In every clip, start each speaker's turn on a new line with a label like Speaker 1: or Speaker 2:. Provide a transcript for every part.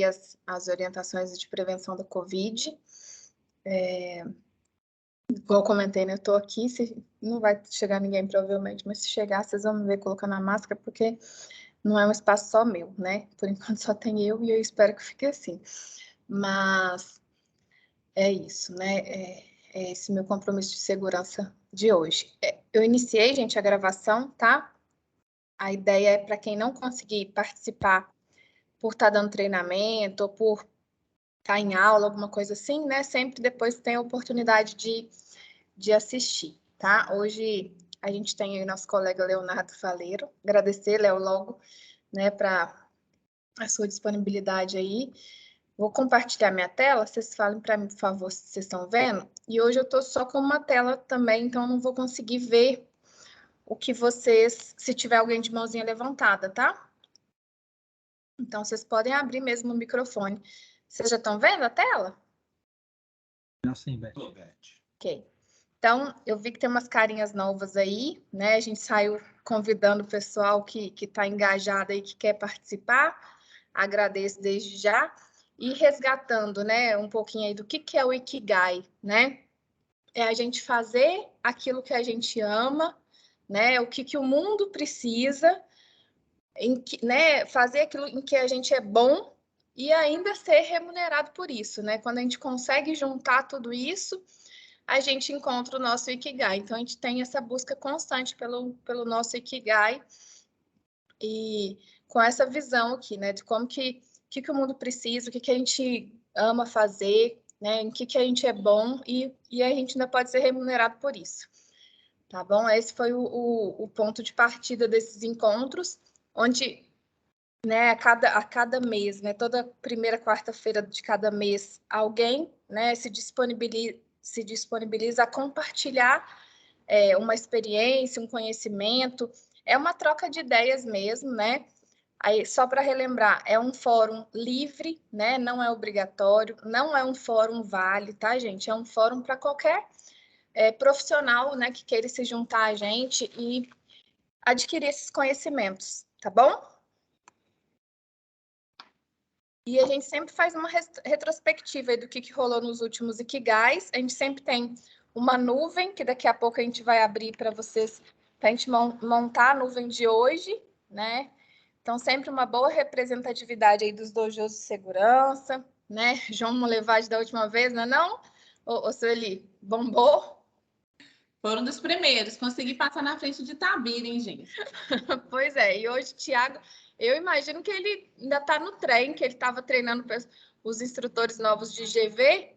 Speaker 1: as orientações de prevenção da Covid. Igual eu comentei, né? Eu tô aqui, não vai chegar ninguém provavelmente, mas se chegar, vocês vão me ver colocando a máscara, porque não é um espaço só meu, né? Por enquanto só tem eu e eu espero que fique assim. Mas é isso, né? É esse meu compromisso de segurança de hoje. Eu iniciei, gente, a gravação, tá? A ideia é para quem não conseguir participar por estar dando treinamento ou por estar em aula, alguma coisa assim, né? Sempre depois tem a oportunidade de assistir, tá? Hoje a gente tem aí nosso colega Leonardo Faleiro. Agradecer, Léo, logo, né, para a sua disponibilidade aí. Vou compartilhar minha tela, vocês falem para mim, por favor, se vocês estão vendo. E hoje eu estou só com uma tela também, então não vou conseguir ver o que vocês, se tiver alguém de mãozinha levantada, tá? Então, vocês podem abrir mesmo o microfone. Vocês já estão vendo a tela?
Speaker 2: Sim, Beth.
Speaker 1: Ok. Então, eu vi que tem umas carinhas novas aí, né? A gente saiu convidando o pessoal que está engajado aí, que quer participar. Agradeço desde já. E resgatando, né, um pouquinho aí do que é o Ikigai, né? É a gente fazer aquilo que a gente ama, né? O que o mundo precisa, né? Fazer aquilo em que a gente é bom e ainda ser remunerado por isso, né? Quando a gente consegue juntar tudo isso, a gente encontra o nosso Ikigai. Então, a gente tem essa busca constante pelo nosso Ikigai e com essa visão aqui, né? De como que o mundo precisa, o que a gente ama fazer, né? Em que a gente é bom e a gente ainda pode ser remunerado por isso. Tá bom? Esse foi o ponto de partida desses encontros, onde, né, a cada mês, né, toda primeira quarta-feira de cada mês, alguém, né, se disponibiliza a compartilhar uma experiência, um conhecimento. É uma troca de ideias mesmo, né? Aí, só para relembrar, é um fórum livre, né? Não é obrigatório, não é um fórum vale, tá, gente? É um fórum para qualquer profissional, né, que queira se juntar a gente e adquirir esses conhecimentos, tá bom? E a gente sempre faz uma retrospectiva do que rolou nos últimos Ikigais. A gente sempre tem uma nuvem, que daqui a pouco a gente vai abrir para vocês, para a gente montar a nuvem de hoje, né? Então, sempre uma boa representatividade aí dos dojos de segurança, né? João Molevade da última vez, não é não? Ô, Sueli, bombou?
Speaker 3: Foram dos primeiros, consegui passar na frente de Tabira, hein, gente?
Speaker 1: Pois é, e hoje, Thiago, eu imagino que ele ainda está no trem, que ele estava treinando os instrutores novos de GV,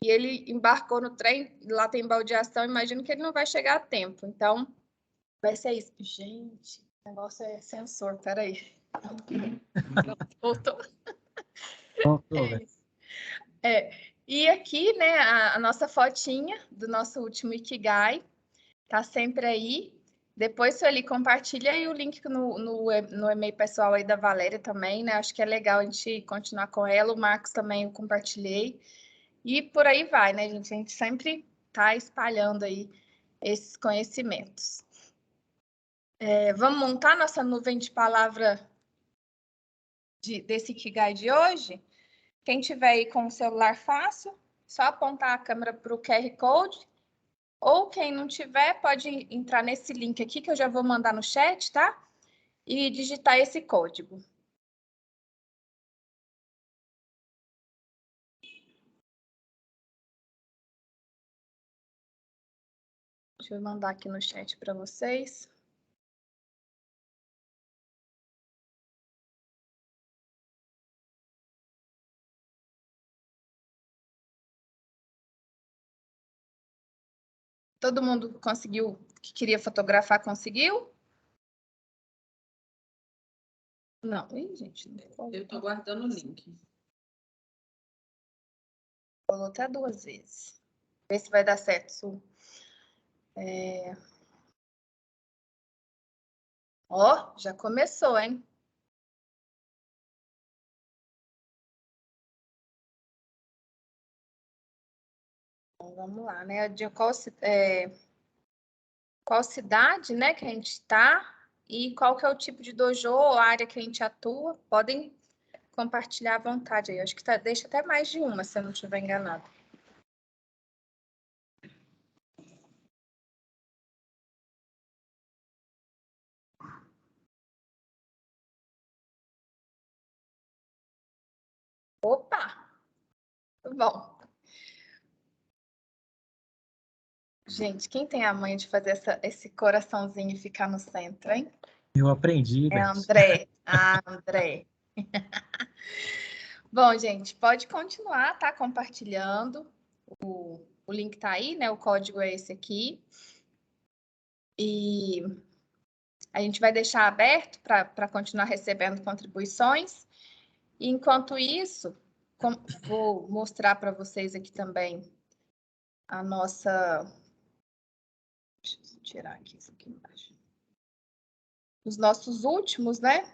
Speaker 1: e ele embarcou no trem, lá tem baldeação, imagino que ele não vai chegar a tempo. Então, vai ser isso. Gente, o negócio é sensor, peraí. Voltou.
Speaker 2: Voltou,
Speaker 1: E aqui, né, a nossa fotinha do nosso último Ikigai, tá sempre aí. Depois, Sueli, compartilha aí o link no e-mail pessoal aí da Valéria também, né? Acho que é legal a gente continuar com ela. O Marcos também eu compartilhei. E por aí vai, né, gente? A gente sempre tá espalhando aí esses conhecimentos. Vamos montar nossa nuvem de palavra desse Ikigai de hoje? Quem tiver aí com o celular fácil, só apontar a câmera para o QR Code. Ou quem não tiver, pode entrar nesse link aqui, que eu já vou mandar no chat, tá? E digitar esse código. Deixa eu mandar aqui no chat para vocês. Todo mundo conseguiu, que queria fotografar, conseguiu? Não, ih, gente.
Speaker 3: Eu estou guardando o link.
Speaker 1: Falou até 2 vezes. Ver se vai dar certo, Su. Ó, já começou, hein? Então, vamos lá, né? De qual cidade, né, que a gente está e qual que é o tipo de dojo ou área que a gente atua. Podem compartilhar à vontade aí. Eu acho que deixa até mais de uma, se eu não estiver enganado. Opa! Bom. Gente, quem tem a manha de fazer esse coraçãozinho e ficar no centro, hein?
Speaker 2: Eu aprendi,
Speaker 1: É
Speaker 2: Beth.
Speaker 1: André. Ah, André. Bom, gente, pode continuar, tá? Compartilhando. O link tá aí, né? O código é esse aqui. E a gente vai deixar aberto para continuar recebendo contribuições. E enquanto isso, vou mostrar para vocês aqui também a nossa... Deixa eu tirar aqui isso aqui embaixo. Os nossos últimos, né?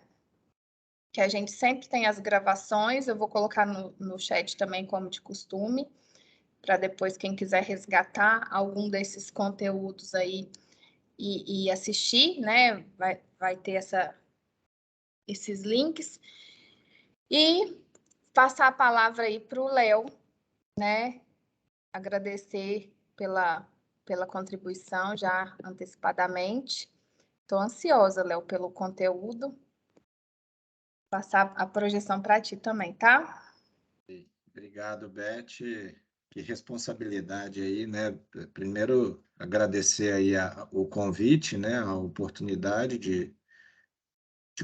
Speaker 1: Que a gente sempre tem as gravações. Eu vou colocar no chat também, como de costume, para depois quem quiser resgatar algum desses conteúdos aí e assistir, né? Vai ter esses links. E passar a palavra aí para o Léo, né? Agradecer pela contribuição já antecipadamente. Estou ansiosa, Léo, pelo conteúdo. Passar a projeção para ti também, tá?
Speaker 4: Obrigado, Beth. Que responsabilidade aí, né? Primeiro, agradecer aí o convite, né? A oportunidade de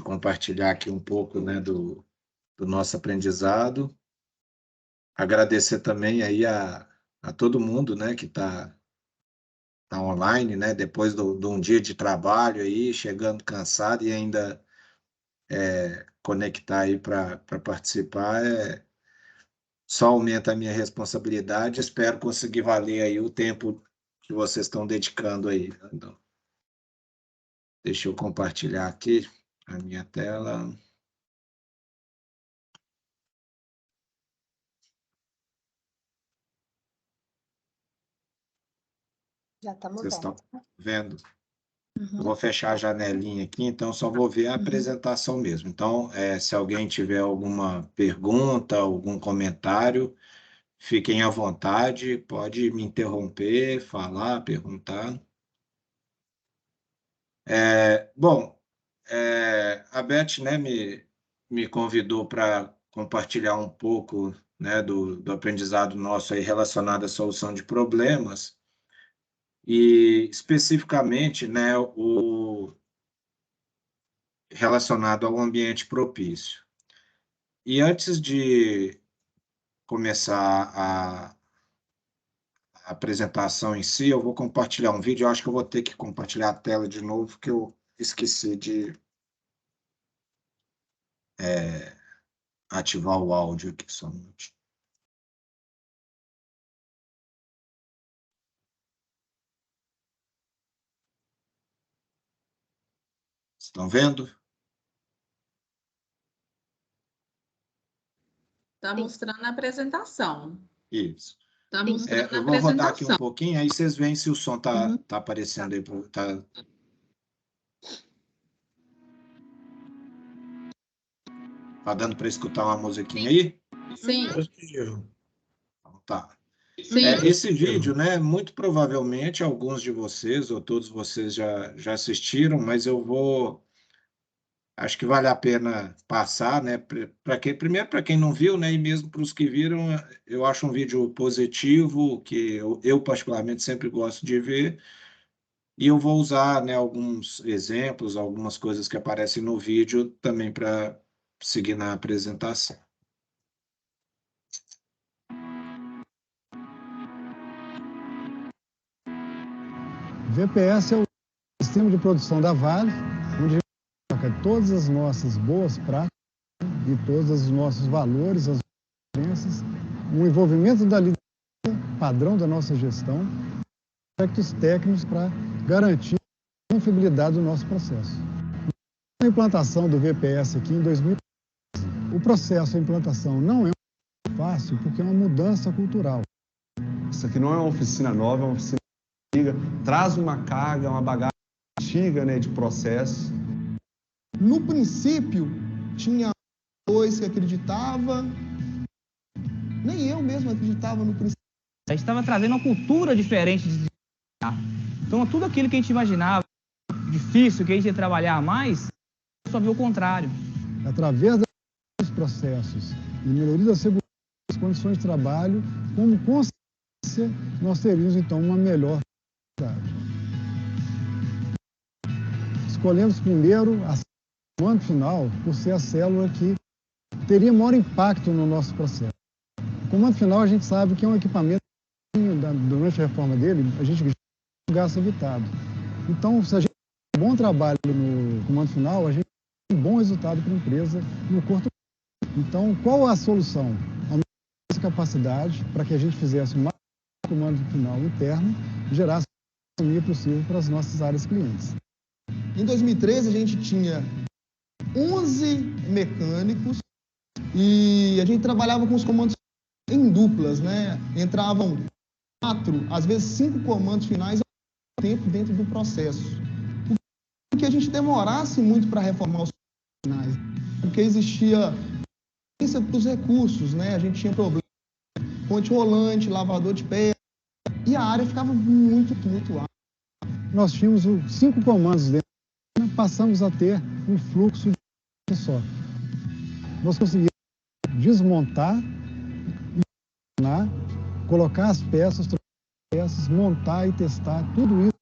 Speaker 4: compartilhar aqui um pouco, né, do nosso aprendizado. Agradecer também aí a todo mundo, né, que está online, né? Depois de um dia de trabalho aí, chegando cansado e ainda conectar aí para participar, só aumenta a minha responsabilidade. Espero conseguir valer aí o tempo que vocês estão dedicando aí. Então, deixa eu compartilhar aqui a minha tela.
Speaker 1: Já estamos
Speaker 4: Vocês
Speaker 1: vendo.
Speaker 4: estão vendo?
Speaker 1: Uhum.
Speaker 4: Eu vou fechar a janelinha aqui, então só vou ver a apresentação mesmo. Então, se alguém tiver alguma pergunta, algum comentário, fiquem à vontade, pode me interromper, falar, perguntar. Bom, a Beth, né, me convidou para compartilhar um pouco, né, do aprendizado nosso aí relacionado à solução de problemas e especificamente, né, relacionado ao ambiente propício. E antes de começar a apresentação em si, eu vou compartilhar um vídeo. Eu acho que eu vou ter que compartilhar a tela de novo, que eu esqueci de ativar o áudio aqui só um minutinho. Estão vendo?
Speaker 3: Está mostrando a apresentação.
Speaker 4: Isso.
Speaker 3: Está mostrando a
Speaker 4: eu vou rodar aqui um
Speaker 3: apresentação.
Speaker 4: pouquinho, aí vocês veem se o som tá aparecendo aí. Tá dando para escutar uma musiquinha aí?
Speaker 3: Sim.
Speaker 4: Então, tá.
Speaker 3: Sim.
Speaker 4: Esse vídeo, né, muito provavelmente alguns de vocês ou todos vocês já assistiram, mas acho que vale a pena passar, né, primeiro para quem não viu, né, e mesmo para os que viram, eu acho um vídeo positivo, que eu particularmente sempre gosto de ver, e eu vou usar, né, alguns exemplos, algumas coisas que aparecem no vídeo também para seguir na apresentação.
Speaker 5: VPS é o sistema de produção da Vale, onde a gente coloca todas as nossas boas práticas e todos os nossos valores, as diferenças, o envolvimento da liderança, padrão da nossa gestão, aspectos técnicos para garantir a confiabilidade do nosso processo. A implantação do VPS aqui em 2015, o processo de implantação não é fácil porque é uma mudança cultural.
Speaker 6: Isso aqui não é uma oficina nova, é uma oficina antiga, traz uma carga, uma bagagem antiga, né, de processo.
Speaker 5: No princípio, tinha
Speaker 7: que acreditava, nem eu mesmo acreditava no princípio.
Speaker 8: A gente estava trazendo uma cultura diferente de trabalhar. Então, tudo aquilo que a gente imaginava difícil, que a gente ia trabalhar mais, só viu o contrário.
Speaker 5: Através dos processos e melhoria da segurança das condições de trabalho, como consequência, nós teríamos, então, uma melhor qualidade. Escolhemos primeiro a comando final por ser a célula que teria maior impacto no nosso processo. O comando final, a gente sabe que é um equipamento que, durante a reforma dele, a gente gasto evitado. Então, se a gente tem um bom trabalho no comando final, a gente tem um bom resultado para a empresa no curto prazo. Então, qual a solução? Aumentar essa capacidade para que a gente fizesse o mais comando final interno e gerasse a economia possível para as nossas áreas clientes.
Speaker 7: Em 2013, a gente tinha 11 mecânicos e a gente trabalhava com os comandos em duplas, né? Entravam 4, às vezes 5 comandos finais ao tempo dentro do processo. Porque a gente demorasse muito para reformar os finais, porque existia dos recursos, né? A gente tinha problema com ponte rolante, lavador de pé, e a área ficava muito alta.
Speaker 5: Nós tínhamos 5 comandos dentro, passamos a ter um fluxo de só. Nós conseguimos desmontar, colocar as peças, montar e testar, tudo isso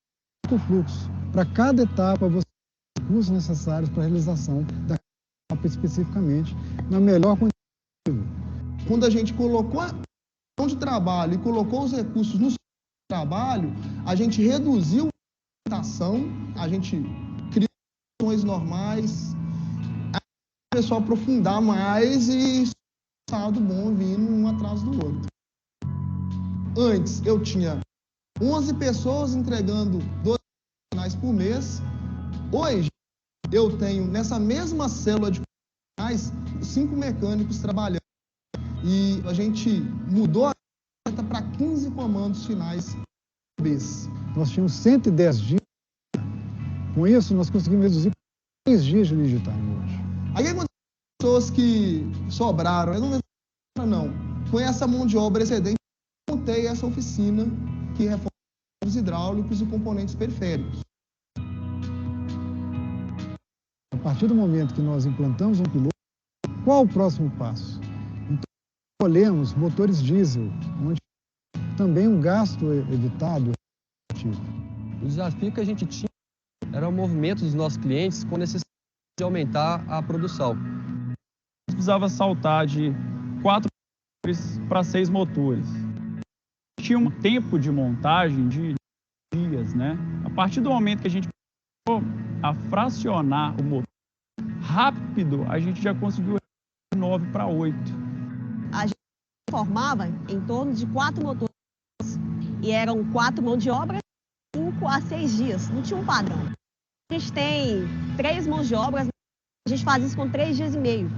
Speaker 5: com fluxo. Para cada etapa, você tem os recursos necessários para a realização da etapa especificamente, na melhor condição possível.
Speaker 7: Quando a gente colocou a de trabalho e colocou os recursos no trabalho, a gente reduziu a limitação, a gente criou condições normais, a pessoa aprofundar mais e resultado bom vindo um atrás do outro. Antes, eu tinha 11 pessoas entregando 12 finais por mês. Hoje, eu tenho, nessa mesma célula de finais, 5 mecânicos trabalhando. E a gente mudou a meta para 15 comandos finais por mês.
Speaker 5: Nós tínhamos 110 dias. Com isso, nós conseguimos reduzir 3 dias de lead time hoje.
Speaker 7: Aí, quando as pessoas que sobraram, eu não. Com essa mão de obra excedente, montei essa oficina que reforma os hidráulicos e componentes periféricos.
Speaker 5: A partir do momento que nós implantamos um piloto, qual o próximo passo? Então, escolhemos motores diesel, onde também um gasto evitado.
Speaker 9: O desafio que a gente tinha era o movimento dos nossos clientes com necessidade de aumentar a produção.
Speaker 10: Precisava saltar de 4 motores para 6 motores. Tinha um tempo de montagem de dias, né? A partir do momento que a gente começou a fracionar o motor rápido, a gente já conseguiu de 9 para 8.
Speaker 11: A gente formava em torno de 4 motores e eram 4 mãos de obra, 5 a 6 dias, não tinha um padrão. A gente tem 3 mãos de obra, a gente faz isso com 3 dias e meio,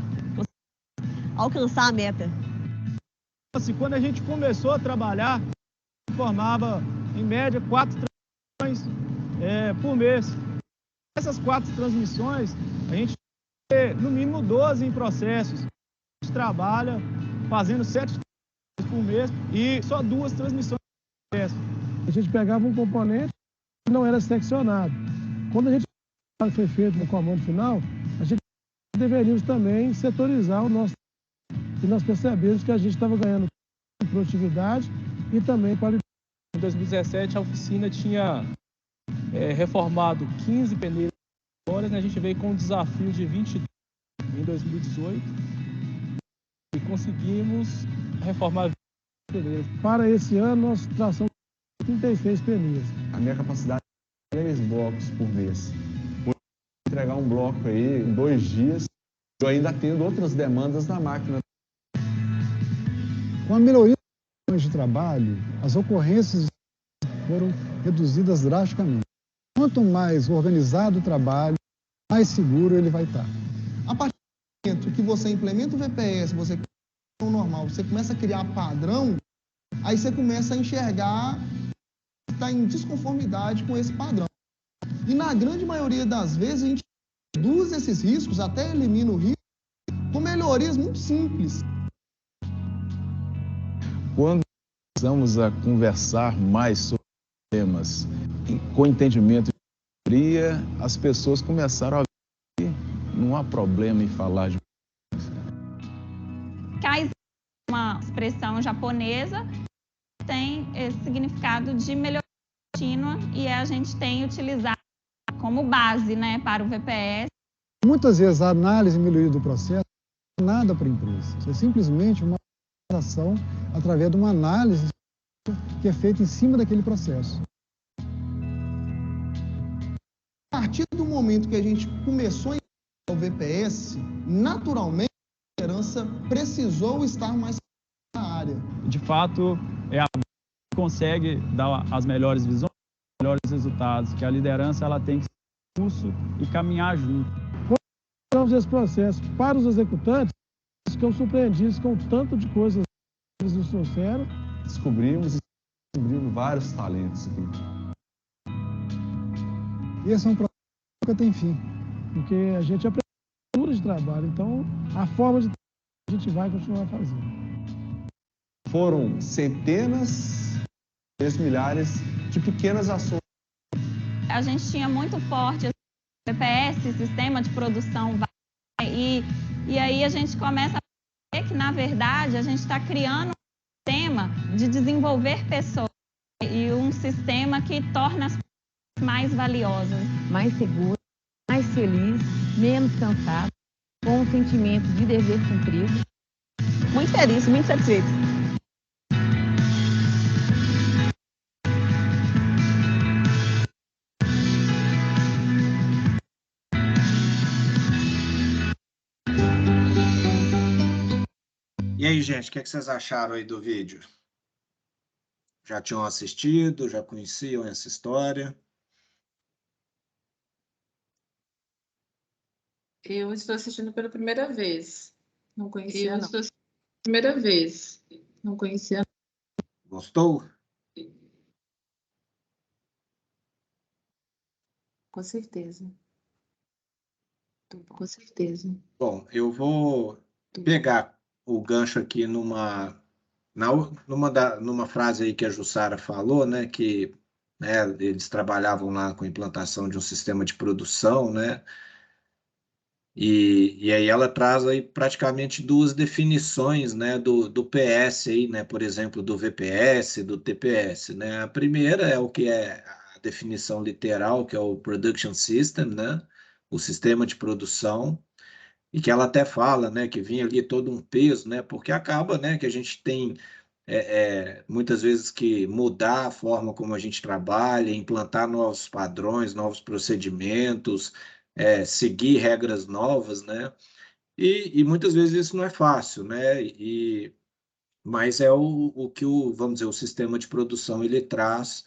Speaker 11: alcançar a meta.
Speaker 10: Assim, quando a gente começou a trabalhar, formava em média 4 transmissões por mês. Essas 4 transmissões, a gente tem no mínimo 12 em processos. A gente trabalha fazendo 7 transmissões por mês e só 2 transmissões por processo.
Speaker 12: A gente pegava um componente que não era seccionado. Quando a gente foi feito no comando final, a gente deveríamos também setorizar o nosso. E nós percebemos que a gente estava ganhando produtividade e também qualidade.
Speaker 10: Em 2017, a oficina tinha reformado 15 pneus. Agora, né, a gente veio com um desafio de 22 em 2018 e conseguimos reformar 20 pneus.
Speaker 12: Para esse ano, nós traçamos 36 pneus.
Speaker 6: A minha capacidade é 3 blocos por mês. Vou entregar um bloco aí em 2 dias. Eu ainda tendo outras demandas na máquina.
Speaker 5: Com a melhoria de trabalho, as ocorrências foram reduzidas drasticamente. Quanto mais organizado o trabalho, mais seguro ele vai estar.
Speaker 7: A partir do momento que você implementa o VPS, você cria normal, você começa a criar padrão, aí você começa a enxergar que está em desconformidade com esse padrão. E na grande maioria das vezes a gente reduz esses riscos, até elimina o risco, com melhoria melhorias muito simples.
Speaker 6: Quando começamos a conversar mais sobre temas com entendimento de maioria, as pessoas começaram a ver que não há problema em falar de
Speaker 13: Kaizen é uma expressão japonesa, tem esse significado de melhoria contínua e a gente tem utilizado como base, né, para o VPS.
Speaker 5: Muitas vezes a análise e melhoria do processo não é nada para a empresa. Isso é simplesmente uma ação através de uma análise que é feita em cima daquele processo.
Speaker 7: A partir do momento que a gente começou a implementar o VPS, naturalmente a liderança precisou estar mais na área.
Speaker 10: De fato, é a que consegue dar as melhores visões, os melhores resultados, que a liderança ela tem que ser curso e caminhar junto.
Speaker 12: Quando esse processo para os executantes, ficam surpreendidos com o tanto de coisas que eles nos trouxeram.
Speaker 6: Descobrimos vários talentos aqui.
Speaker 5: E esse é um processo que nunca tem fim.
Speaker 12: Porque a gente aprende cultura de trabalho, então a forma de a gente vai continuar fazendo.
Speaker 6: Foram centenas, milhares de pequenas ações.
Speaker 13: A gente tinha muito forte o VPS, sistema de produção, e aí a gente começa a ver que, na verdade, a gente está criando um sistema de desenvolver pessoas e um sistema que torna as pessoas mais valiosas.
Speaker 14: Mais seguro, mais feliz, menos cansado, com um sentimento de dever cumprido.
Speaker 11: Muito feliz, muito satisfeita.
Speaker 4: E aí, gente, o que vocês acharam aí do vídeo? Já tinham assistido? Já conheciam essa história?
Speaker 3: Eu estou assistindo pela primeira vez. Não conhecia, não.
Speaker 13: Estou
Speaker 3: assistindo pela primeira vez. Não conhecia.
Speaker 4: Gostou?
Speaker 3: Com certeza. Com certeza.
Speaker 4: Bom, eu vou pegar o gancho aqui numa frase aí que a Jussara falou, né, que né, eles trabalhavam lá com a implantação de um sistema de produção, né, e aí ela traz aí praticamente duas definições, né, do PS aí, né, por exemplo, do VPS, do TPS, né. A primeira é o que é a definição literal, que é o Production System, né, o sistema de produção, e que ela até fala, né, que vinha ali todo um peso, né, porque acaba, né, que a gente tem muitas vezes que mudar a forma como a gente trabalha, implantar novos padrões, novos procedimentos, seguir regras novas, né, e muitas vezes isso não é fácil, né, mas é o que vamos dizer, o sistema de produção ele traz,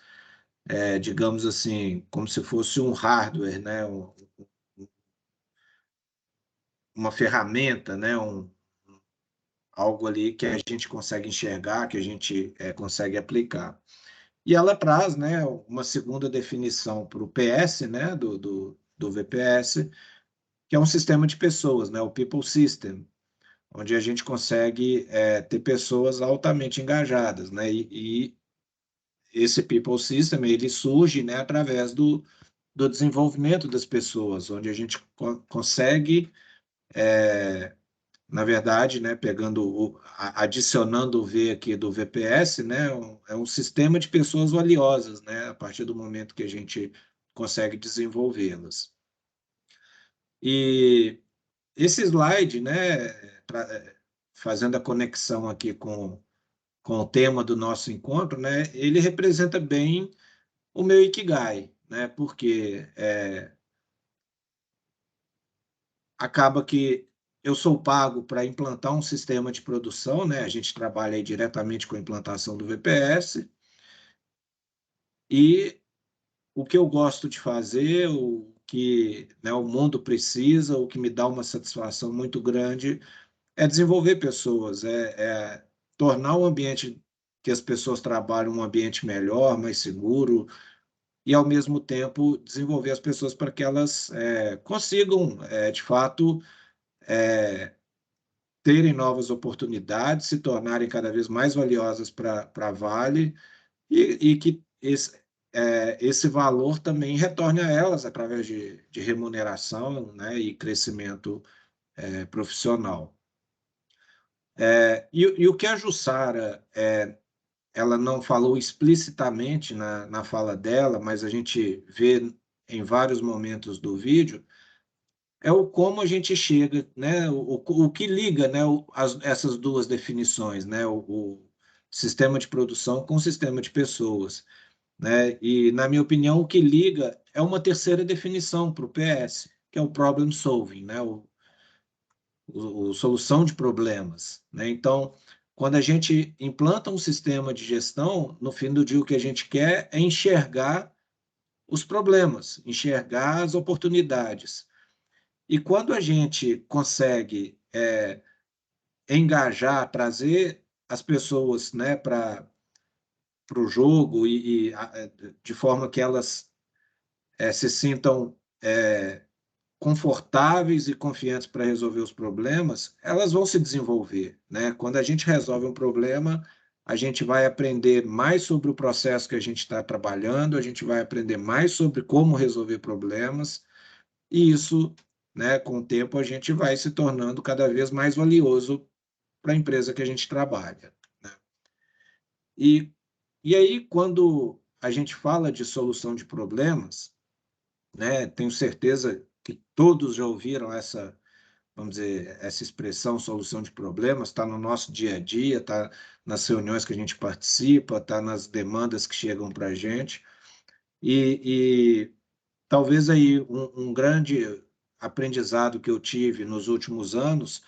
Speaker 4: digamos assim, como se fosse um hardware, né, uma ferramenta, né, algo ali que a gente consegue enxergar, que a gente consegue aplicar. E ela traz, né, uma segunda definição para o PS, né, do VPS, que é um sistema de pessoas, né, o People System, onde a gente consegue ter pessoas altamente engajadas, né, e esse People System ele surge, né, através do desenvolvimento das pessoas, onde a gente consegue na verdade, né, adicionando o V aqui do VPS, né, é um sistema de pessoas valiosas, né, a partir do momento que a gente consegue desenvolvê-las. E esse slide, né, fazendo a conexão aqui com o tema do nosso encontro, né, ele representa bem o meu Ikigai, né, porque acaba que eu sou pago para implantar um sistema de produção, né? A gente trabalha aí diretamente com a implantação do VPS. E o que eu gosto de fazer, o que né, o mundo precisa, o que me dá uma satisfação muito grande, é desenvolver pessoas, tornar o ambiente que as pessoas trabalham um ambiente melhor, mais seguro, e, ao mesmo tempo, desenvolver as pessoas para que elas consigam, de fato, terem novas oportunidades, se tornarem cada vez mais valiosas para a Vale e que esse valor também retorne a elas através de remuneração, né, e crescimento profissional. E o que a Jussara ela não falou explicitamente na fala dela, mas a gente vê em vários momentos do vídeo, é o como a gente chega, né, o que liga, né, essas duas definições, né, o sistema de produção com o sistema de pessoas, né? E, na minha opinião, o que liga é uma terceira definição para o PS, que é o problem solving, né, o solução de problemas, né? Então, quando a gente implanta um sistema de gestão, no fim do dia o que a gente quer é enxergar os problemas, enxergar as oportunidades. E quando a gente consegue engajar, trazer as pessoas, né, para o jogo de forma que elas se sintam confortáveis e confiantes para resolver os problemas, elas vão se desenvolver, né? Quando a gente resolve um problema, a gente vai aprender mais sobre o processo que a gente está trabalhando, a gente vai aprender mais sobre como resolver problemas, e isso, né, com o tempo, a gente vai se tornando cada vez mais valioso para a empresa que a gente trabalha, né? E aí, quando a gente fala de solução de problemas, né, tenho certeza que todos já ouviram essa, vamos dizer, essa expressão solução de problemas, está no nosso dia a dia, está nas reuniões que a gente participa, está nas demandas que chegam para a gente, e talvez aí um grande aprendizado que eu tive nos últimos anos,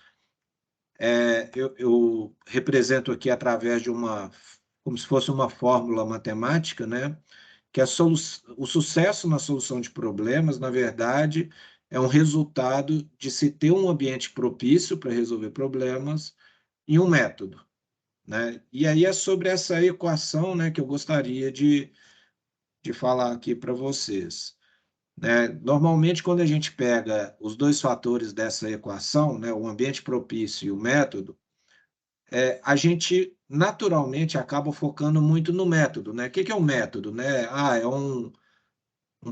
Speaker 4: eu represento aqui através de como se fosse uma fórmula matemática, né? Que o sucesso na solução de problemas, na verdade, é um resultado de se ter um ambiente propício para resolver problemas e um método, né? E aí é sobre essa equação, né, que eu gostaria de falar aqui para vocês, né? Normalmente, quando a gente pega os dois fatores dessa equação, né, o ambiente propício e o método, a gente naturalmente acaba focando muito no método, né? O que é um método, né? É um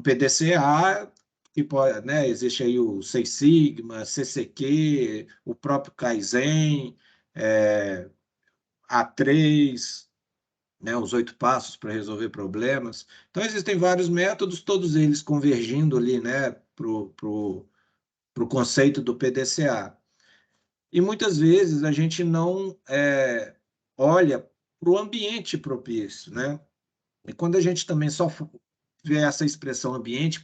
Speaker 4: PDCA, que pode, né? Existe aí o Seis Sigma, CCQ, o próprio Kaizen, A3, né? Os 8 passos para resolver problemas. Então, existem vários métodos, todos eles convergindo ali, né, pro conceito do PDCA. E muitas vezes a gente não olha para o ambiente propício, né? E quando a gente também só vê essa expressão ambiente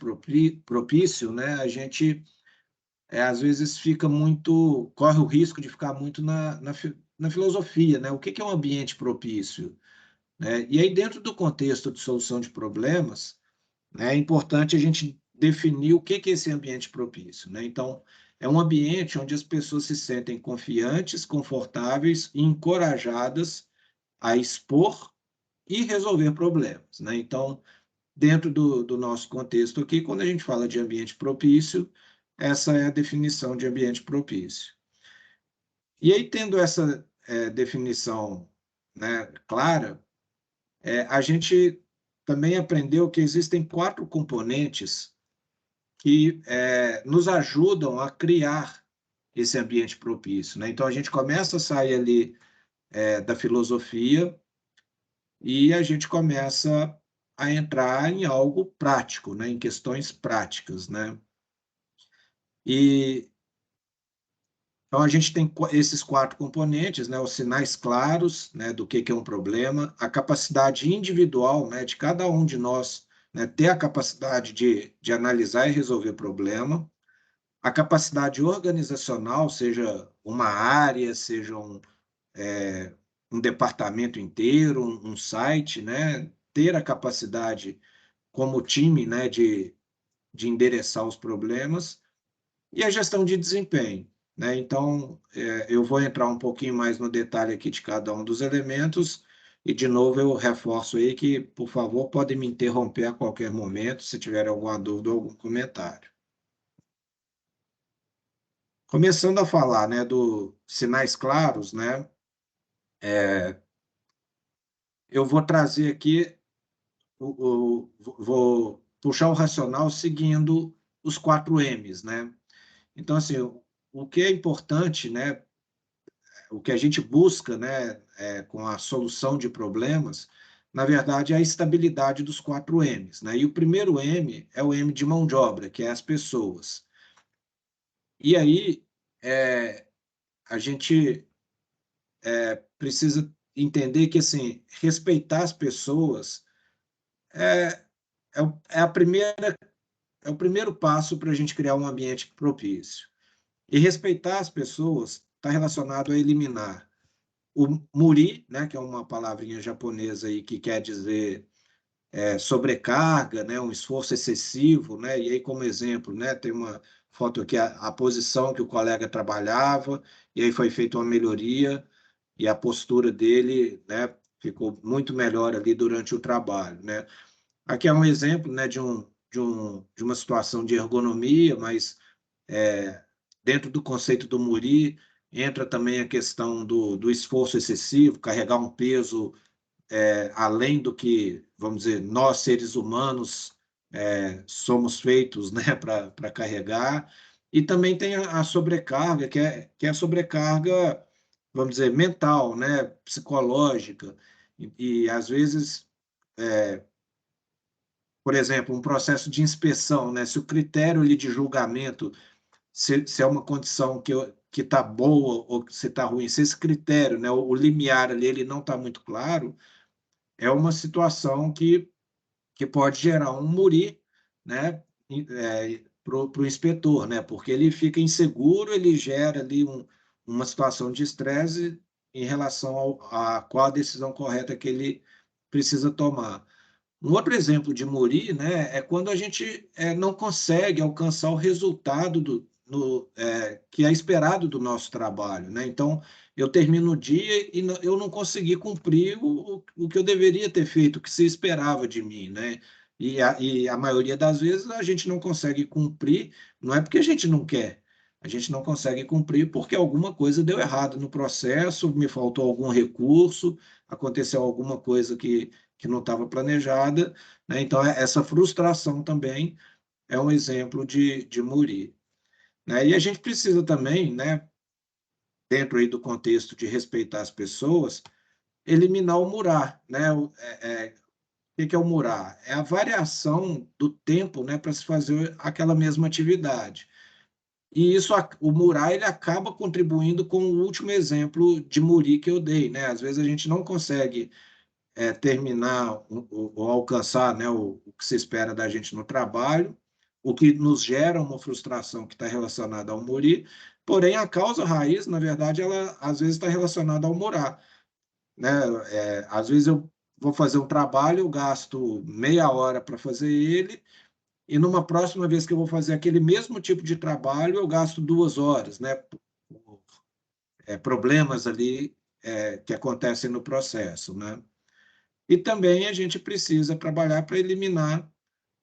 Speaker 4: propício, né, a gente às vezes corre o risco de ficar muito na filosofia, né? O que é um ambiente propício, né? E aí, dentro do contexto de solução de problemas, né, é importante a gente definir o que é esse ambiente propício, né? Então, é um ambiente onde as pessoas se sentem confiantes, confortáveis e encorajadas a expor e resolver problemas, né? Então, dentro do nosso contexto aqui, quando a gente fala de ambiente propício, essa é a definição de ambiente propício. E aí, tendo essa definição, né, clara, a gente também aprendeu que existem 4 componentes que nos ajudam a criar esse ambiente propício, né? Então, a gente começa a sair ali da filosofia e a gente começa a entrar em algo prático, né? Em questões práticas, né? Então, a gente tem esses 4 componentes, né? Os sinais claros, né, do que é um problema, a capacidade individual, né, de cada um de nós, né, ter a capacidade de analisar e resolver problema, a capacidade organizacional, seja uma área, seja um departamento inteiro, um site, né, ter a capacidade como time, né, de endereçar os problemas, e a gestão de desempenho, né? Então, eu vou entrar um pouquinho mais no detalhe aqui de cada um dos elementos, e, de novo, eu reforço aí que, por favor, podem me interromper a qualquer momento, se tiver alguma dúvida ou algum comentário. Começando a falar, né, dos sinais claros, né, eu vou trazer aqui, vou puxar o racional seguindo os 4 M's, né? Então, assim, o que é importante, né, o que a gente busca, né, com a solução de problemas, na verdade, é a estabilidade dos 4 M's, né? E o primeiro M é o M de mão de obra, que é as pessoas. E aí, a gente precisa entender que, assim, respeitar as pessoas é o primeiro passo para a gente criar um ambiente propício. E respeitar as pessoas está relacionado a eliminar o muri, né, que é uma palavrinha japonesa aí que quer dizer sobrecarga, né, um esforço excessivo, né, e aí como exemplo, né, tem uma foto aqui, a posição que o colega trabalhava, e aí foi feita uma melhoria, e a postura dele, né, ficou muito melhor ali durante o trabalho, né. Aqui é um exemplo, né, de uma situação de ergonomia, mas dentro do conceito do muri entra também a questão do esforço excessivo, carregar um peso além do que, vamos dizer, nós seres humanos somos feitos, né, para carregar. E também tem a sobrecarga, que é a sobrecarga, vamos dizer, mental, né, psicológica. E às vezes, por exemplo, um processo de inspeção, né, se o critério ali de julgamento, se é uma condição que está boa ou se está ruim, se esse critério, né, o limiar ali, ele não está muito claro, é uma situação que pode gerar um muri, né, para o inspetor, né, porque ele fica inseguro, ele gera ali uma situação de estresse em relação a qual a decisão correta que ele precisa tomar. Um outro exemplo de muri, né, é quando a gente não consegue alcançar o resultado que é esperado do nosso trabalho, né? Então, eu termino o dia e eu não consegui cumprir o que eu deveria ter feito, o que se esperava de mim, né? E a maioria das vezes a gente não consegue cumprir, não é porque a gente não quer, a gente não consegue cumprir porque alguma coisa deu errado no processo, me faltou algum recurso, aconteceu alguma coisa que não estava planejada, né? Então, essa frustração também é um exemplo de muri, né? E a gente precisa também, né, dentro aí do contexto de respeitar as pessoas, eliminar o murar, né? O que é o murar? É a variação do tempo, né, para se fazer aquela mesma atividade. E isso, o murar, ele acaba contribuindo com o último exemplo de muri que eu dei, né? Às vezes a gente não consegue terminar ou alcançar, né, o que se espera da gente no trabalho, o que nos gera uma frustração que está relacionada ao muri, porém a causa raiz, na verdade, ela às vezes está relacionada ao murar, né? Às vezes eu vou fazer um trabalho, eu gasto meia hora para fazer ele, e numa próxima vez que eu vou fazer aquele mesmo tipo de trabalho, eu gasto 2 horas, né? Problemas ali que acontecem no processo, né? E também a gente precisa trabalhar para eliminar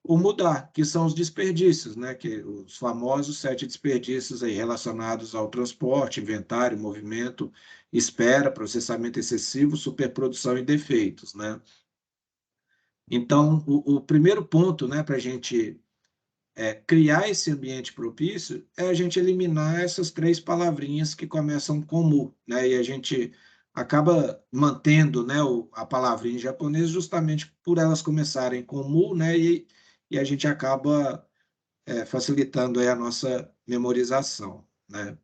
Speaker 4: o mudar, que são os desperdícios, né? Que os famosos 7 desperdícios aí relacionados ao transporte, inventário, movimento, espera, processamento excessivo, superprodução e defeitos, né? Então, o primeiro ponto, né, para a gente criar esse ambiente propício é a gente eliminar essas 3 palavrinhas que começam com mu, né? E a gente acaba mantendo, né, a palavrinha em japonês justamente por elas começarem com mu, né? E a gente acaba facilitando aí a nossa memorização, né?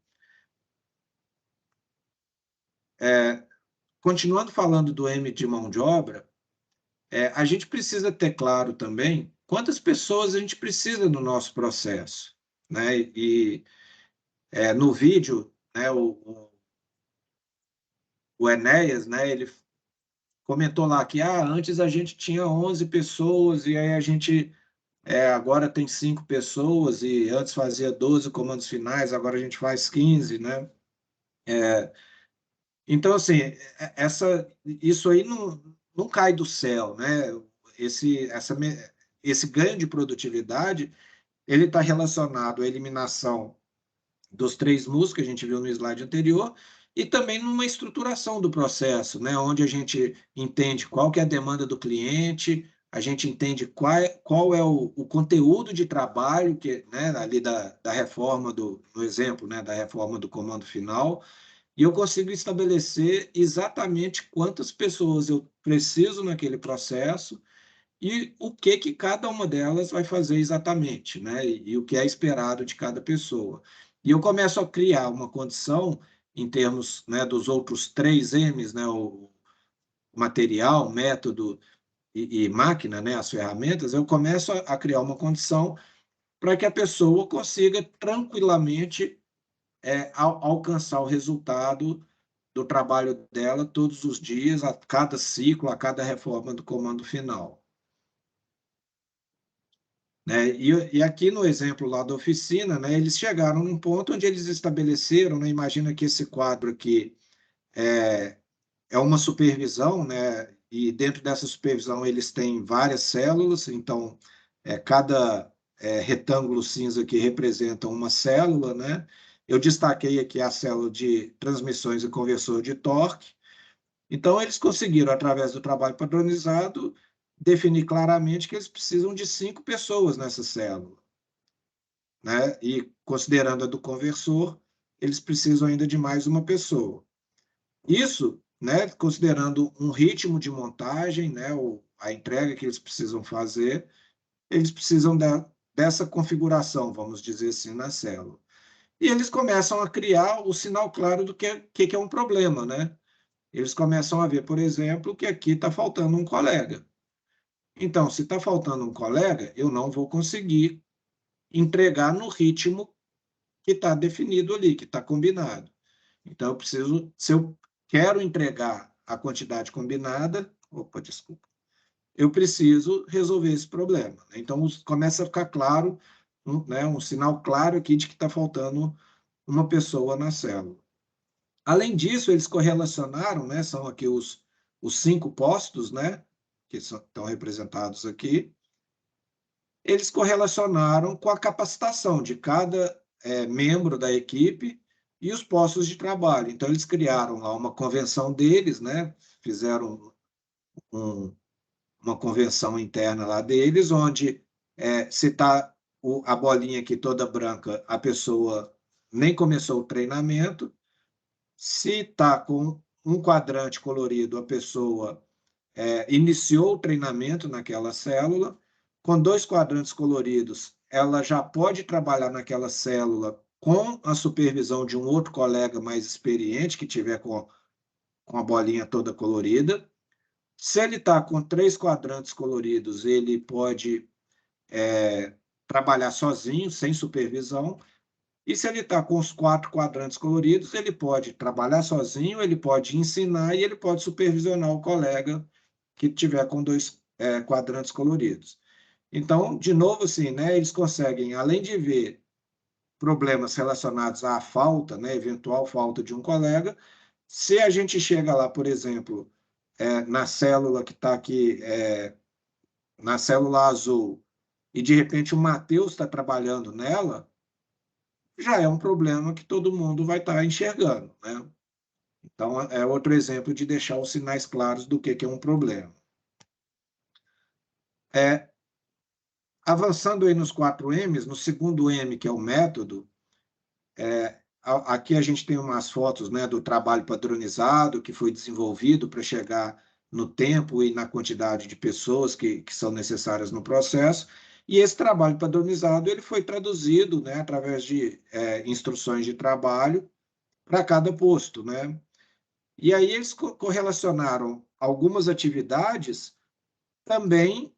Speaker 4: Continuando falando do M de mão de obra, a gente precisa ter claro também quantas pessoas a gente precisa no nosso processo, né? E no vídeo, né, o Enéas, né, ele comentou lá que antes a gente tinha 11 pessoas e aí a gente agora tem 5 pessoas e antes fazia 12 comandos finais, agora a gente faz 15, né? Então, assim, isso aí não cai do céu, né? Esse ganho de produtividade, ele está relacionado à eliminação dos 3 MUs que a gente viu no slide anterior, e também numa estruturação do processo, né, onde a gente entende qual que é a demanda do cliente, a gente entende qual é o conteúdo de trabalho que, né, ali da reforma no exemplo, né, da reforma do comando final, e eu consigo estabelecer exatamente quantas pessoas eu preciso naquele processo e o que cada uma delas vai fazer exatamente, né, e o que é esperado de cada pessoa. E eu começo a criar uma condição em termos, né, dos outros 3 M's, né, o material, método e máquina, né, as ferramentas, eu começo a criar uma condição para que a pessoa consiga tranquilamente alcançar o resultado do trabalho dela todos os dias, a cada ciclo, a cada reforma do comando final. Né? E aqui no exemplo lá da oficina, né, eles chegaram num ponto onde eles estabeleceram, né, imagina que esse quadro aqui é uma supervisão, né, e dentro dessa supervisão eles têm várias células, então cada retângulo cinza aqui representa uma célula, né? Eu destaquei aqui a célula de transmissões e conversor de torque. Então, eles conseguiram, através do trabalho padronizado, definir claramente que eles precisam de 5 pessoas nessa célula. Né? E, considerando a do conversor, eles precisam ainda de mais uma pessoa. Isso, né, considerando um ritmo de montagem, né, a entrega que eles precisam fazer, eles precisam dessa configuração, vamos dizer assim, na célula. E eles começam a criar o sinal claro do que é um problema, né? Eles começam a ver, por exemplo, que aqui está faltando um colega. Então, se está faltando um colega, eu não vou conseguir entregar no ritmo que está definido ali, que está combinado. Então, eu preciso, se eu quero entregar a quantidade combinada, desculpa, eu preciso resolver esse problema. Então, começa a ficar claro, né, um sinal claro aqui de que está faltando uma pessoa na célula. Além disso, eles correlacionaram, né, são aqui os 5 postos, né, que estão representados aqui, eles correlacionaram com a capacitação de cada membro da equipe e os postos de trabalho. Então, eles criaram lá uma convenção deles, né, fizeram uma convenção interna lá deles, onde se está a bolinha aqui toda branca, a pessoa nem começou o treinamento. Se está com um quadrante colorido, a pessoa iniciou o treinamento naquela célula. Com 2 quadrantes coloridos, ela já pode trabalhar naquela célula com a supervisão de um outro colega mais experiente, que tiver com a bolinha toda colorida. Se ele está com 3 quadrantes coloridos, ele pode trabalhar sozinho, sem supervisão. E se ele está com os 4 quadrantes coloridos, ele pode trabalhar sozinho, ele pode ensinar e ele pode supervisionar o colega que tiver com 2 quadrantes coloridos. Então, de novo, assim, né, eles conseguem, além de ver problemas relacionados à falta, né, eventual falta de um colega, se a gente chega lá, por exemplo, na célula que está aqui, na célula azul, e de repente o Matheus está trabalhando nela, já é um problema que todo mundo vai estar enxergando, né? Então, é outro exemplo de deixar os sinais claros do que é um problema. Avançando aí nos 4 M's, no segundo M, que é o método, aqui a gente tem umas fotos, né, do trabalho padronizado que foi desenvolvido para chegar no tempo e na quantidade de pessoas que são necessárias no processo. E esse trabalho padronizado ele foi traduzido, né, através de instruções de trabalho para cada posto, né? E aí eles correlacionaram algumas atividades também,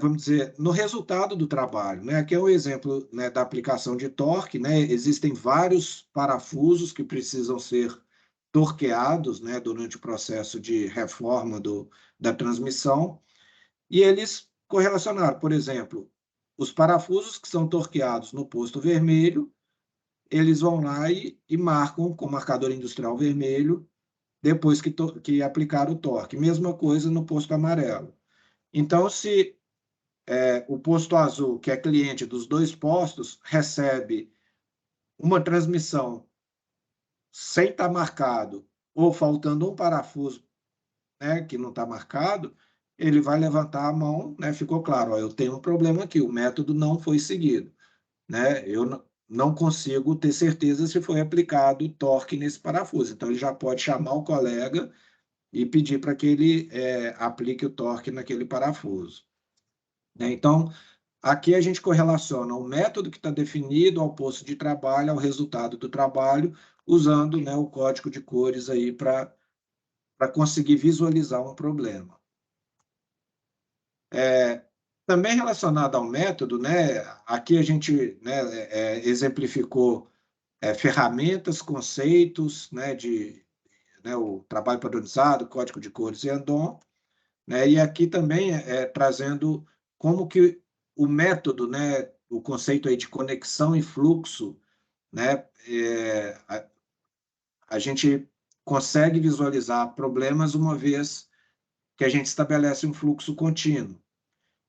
Speaker 4: vamos dizer, no resultado do trabalho, né? Aqui é um exemplo, né, da aplicação de torque, né? Existem vários parafusos que precisam ser torqueados, né, durante o processo de reforma da transmissão, e eles correlacionaram, por exemplo, os parafusos que são torqueados no posto vermelho, eles vão lá e marcam com marcador industrial vermelho depois que aplicar o torque. Mesma coisa no posto amarelo. Então, se o posto azul, que é cliente dos 2 postos, recebe uma transmissão sem estar marcado ou faltando um parafuso, né, que não está marcado, ele vai levantar a mão, né, ficou claro, ó, eu tenho um problema aqui, o método não foi seguido, né, eu não consigo ter certeza se foi aplicado torque nesse parafuso, então ele já pode chamar o colega e pedir para que ele aplique o torque naquele parafuso. Né? Então, aqui a gente correlaciona o método que está definido ao posto de trabalho, ao resultado do trabalho, usando, né, o código de cores aí para conseguir visualizar um problema. Também relacionado ao método, né, aqui a gente, né, exemplificou ferramentas, conceitos, né, o trabalho padronizado, código de cores e Andon, né, e aqui também trazendo como que o método, né, o conceito aí de conexão e fluxo, né, a gente consegue visualizar problemas uma vez que a gente estabelece um fluxo contínuo.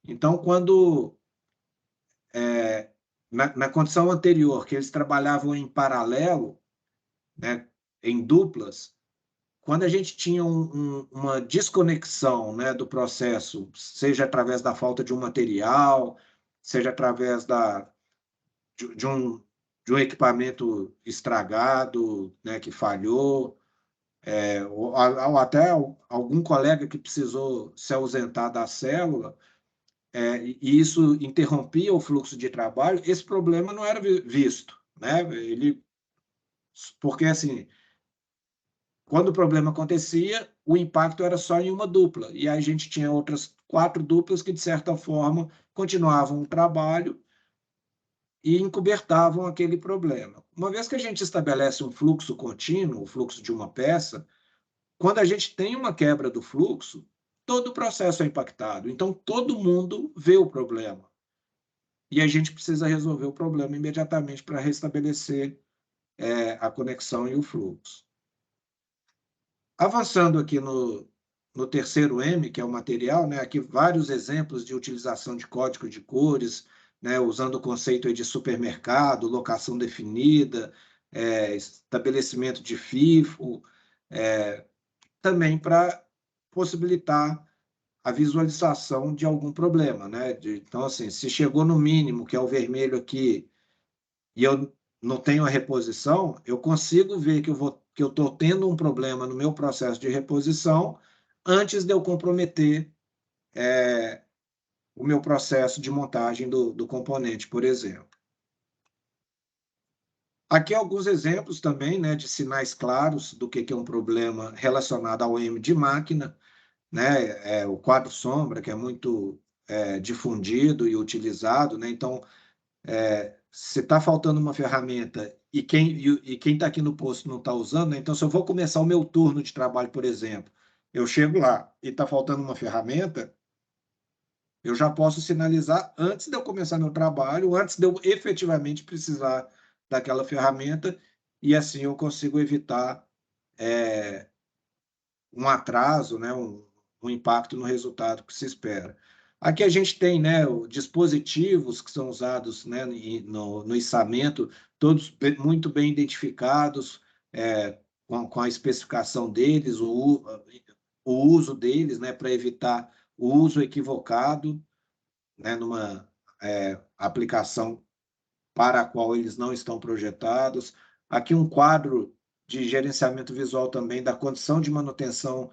Speaker 4: Então, quando, na condição anterior, que eles trabalhavam em paralelo, né, em duplas, quando a gente tinha uma desconexão, né, do processo, seja através da falta de um material, seja através de um equipamento estragado, né, que falhou, ou até algum colega que precisou se ausentar da célula, e isso interrompia o fluxo de trabalho, esse problema não era visto, né? Porque, assim, quando o problema acontecia, o impacto era só em uma dupla, e aí a gente tinha outras 4 duplas que, de certa forma, continuavam o trabalho e encobertavam aquele problema. Uma vez que a gente estabelece um fluxo contínuo, o fluxo de uma peça, quando a gente tem uma quebra do fluxo, todo o processo é impactado. Então, todo mundo vê o problema. E a gente precisa resolver o problema imediatamente para restabelecer a conexão e o fluxo. Avançando aqui no terceiro M, que é o material, né, aqui vários exemplos de utilização de código de cores, né, usando o conceito aí de supermercado, locação definida, estabelecimento de FIFO, também para possibilitar a visualização de algum problema, né? Então, assim, se chegou no mínimo, que é o vermelho aqui, e eu não tenho a reposição, eu consigo ver que eu estou tendo um problema no meu processo de reposição antes de eu comprometer o meu processo de montagem do componente, por exemplo. Aqui alguns exemplos também, né, de sinais claros do que é um problema relacionado ao M de máquina, né, o quadro sombra, que é muito difundido e utilizado, né? Então, se está faltando uma ferramenta e quem está aqui no posto não está usando, né? Então, se eu vou começar o meu turno de trabalho, por exemplo, eu chego lá e está faltando uma ferramenta, eu já posso sinalizar antes de eu começar meu trabalho, antes de eu efetivamente precisar daquela ferramenta, e assim eu consigo evitar um atraso, né, um impacto no resultado que se espera. Aqui a gente tem, né, dispositivos que são usados, né, no içamento, todos muito bem identificados, com a especificação deles, o uso deles, né, para evitar o uso equivocado, né, numa aplicação para a qual eles não estão projetados. Aqui um quadro de gerenciamento visual também da condição de manutenção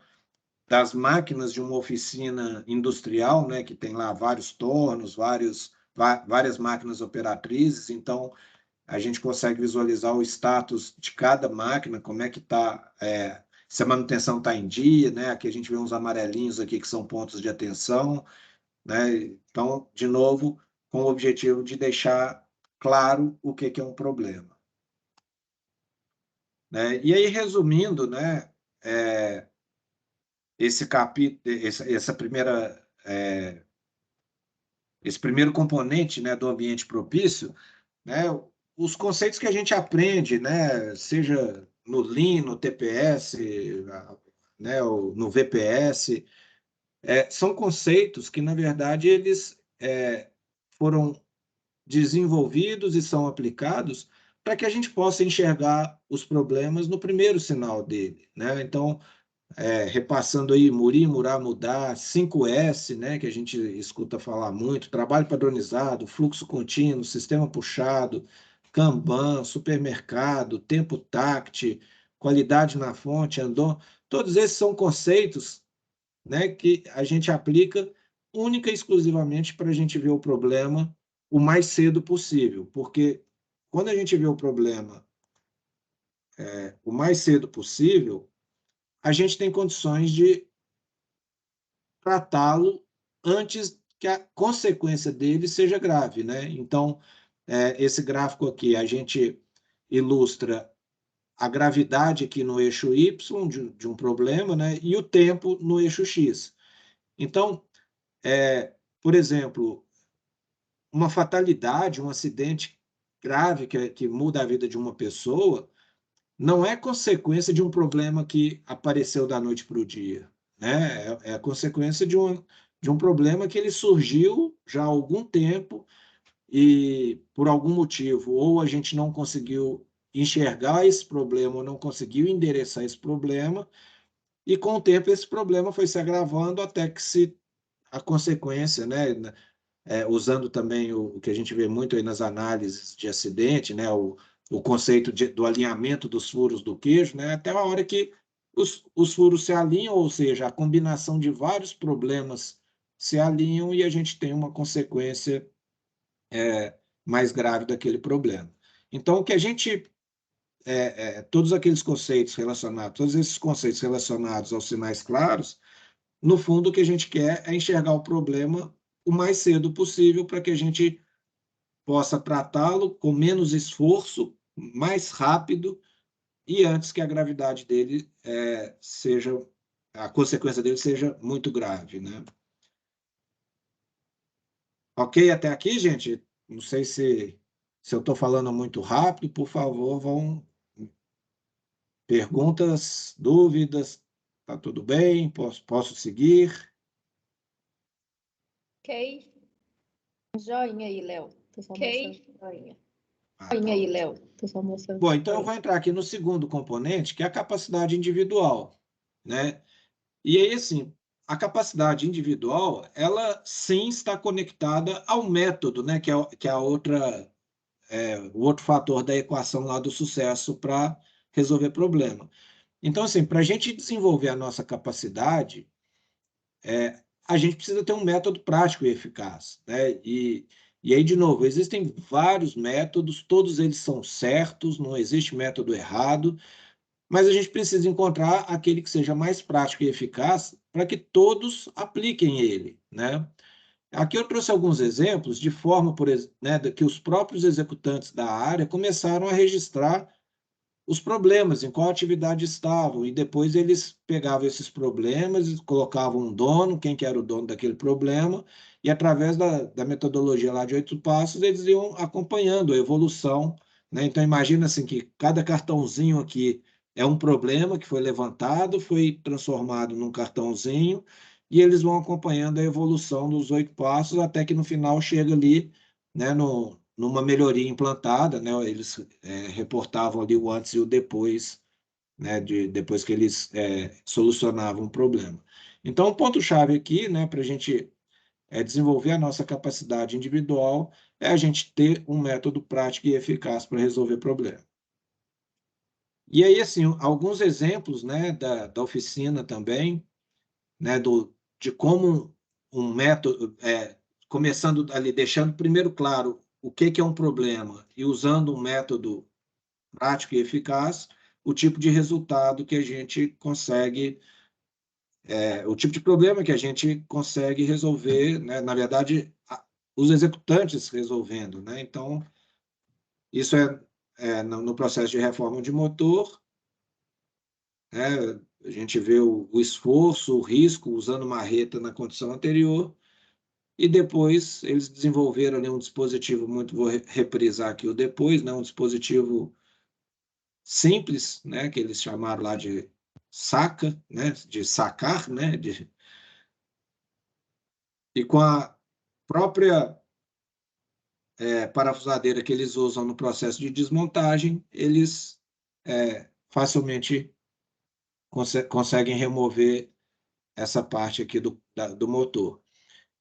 Speaker 4: das máquinas de uma oficina industrial, né, que tem lá vários tornos, várias máquinas operatrizes, então a gente consegue visualizar o status de cada máquina, como é que está, se a manutenção está em dia, né? Aqui a gente vê uns amarelinhos aqui que são pontos de atenção, né? Então, de novo, com o objetivo de deixar claro o que é um problema. Né? E aí, resumindo, né, esse capítulo, esse primeiro componente, né, do ambiente propício, né, os conceitos que a gente aprende, né, seja no Lean, no TPS, né, no VPS, são conceitos que, na verdade, eles foram desenvolvidos e são aplicados para que a gente possa enxergar os problemas no primeiro sinal dele, né? Então, repassando aí, murir, murar, mudar, 5S, né, que a gente escuta falar muito, trabalho padronizado, fluxo contínuo, sistema puxado, Kanban, supermercado, tempo TACT, qualidade na fonte, Andon, todos esses são conceitos, né, que a gente aplica única e exclusivamente para a gente ver o problema o mais cedo possível, porque quando a gente vê o problema o mais cedo possível, a gente tem condições de tratá-lo antes que a consequência dele seja grave, né? Então, esse gráfico aqui, a gente ilustra a gravidade aqui no eixo Y de um problema, né? E o tempo no eixo X. Então, por exemplo, uma fatalidade, um acidente grave que muda a vida de uma pessoa, não é consequência de um problema que apareceu da noite para o dia, né? É consequência de um problema que ele surgiu já há algum tempo e, por algum motivo, ou a gente não conseguiu enxergar esse problema, ou não conseguiu endereçar esse problema, e com o tempo esse problema foi se agravando até que a consequência, né? Usando também o que a gente vê muito aí nas análises de acidente, né? O conceito do alinhamento dos furos do queijo, né? Até a hora que os furos se alinham, ou seja, a combinação de vários problemas se alinham e a gente tem uma consequência mais grave daquele problema. Então, o que a gente todos aqueles conceitos relacionados, todos esses conceitos relacionados aos sinais claros, no fundo, o que a gente quer é enxergar o problema o mais cedo possível para que a gente possa tratá-lo com menos esforço, mais rápido e antes que a gravidade dele a consequência dele seja muito grave, né? Ok até aqui, gente? Não sei se eu estou falando muito rápido, por favor, vão perguntas, dúvidas, tá tudo bem? Posso seguir?
Speaker 1: Ok. Joinha aí, Léo. Tô só mostrando joinha. Joinha aí, Léo. Tô só mostrando.
Speaker 4: Bom, então eu vou entrar aqui no segundo componente, que é a capacidade individual, né? E aí, assim, a capacidade individual, ela sim está conectada ao método, né? Que é o outro fator da equação lá do sucesso para resolver problema. Então, assim, para a gente desenvolver a nossa capacidade, a gente precisa ter um método prático e eficaz, né? E aí, de novo, existem vários métodos, todos eles são certos, não existe método errado, mas a gente precisa encontrar aquele que seja mais prático e eficaz para que todos apliquem ele, né? Aqui eu trouxe alguns exemplos de forma, né, que os próprios executantes da área começaram a registrar os problemas, em qual atividade estavam, e depois eles pegavam esses problemas e colocavam um dono, quem que era o dono daquele problema, e através da metodologia lá de 8 passos, eles iam acompanhando a evolução, né? Então, imagina assim que cada cartãozinho aqui é um problema que foi levantado, foi transformado num cartãozinho, e eles vão acompanhando a evolução dos 8 passos, até que no final chega ali, né, numa melhoria implantada, né? Eles reportavam ali o antes e o depois, né? Depois que eles solucionavam o problema. Então, o ponto-chave aqui, né, para a gente desenvolver a nossa capacidade individual é a gente ter um método prático e eficaz para resolver problema. E aí, assim, alguns exemplos, né, da oficina também, né, de como um método, começando ali, deixando primeiro claro o que é um problema e usando um método prático e eficaz, o tipo de resultado que a gente consegue, o tipo de problema que a gente consegue resolver, né? Na verdade, os executantes resolvendo, né? Então, isso no processo de reforma de motor, né? A gente vê o esforço, o risco, usando marreta na condição anterior, e depois eles desenvolveram ali um dispositivo vou reprisar aqui o depois, né? Um dispositivo simples, né? Que eles chamaram lá de saca, né? De sacar, né? E com a própria parafusadeira que eles usam no processo de desmontagem, eles facilmente conseguem remover essa parte aqui do motor.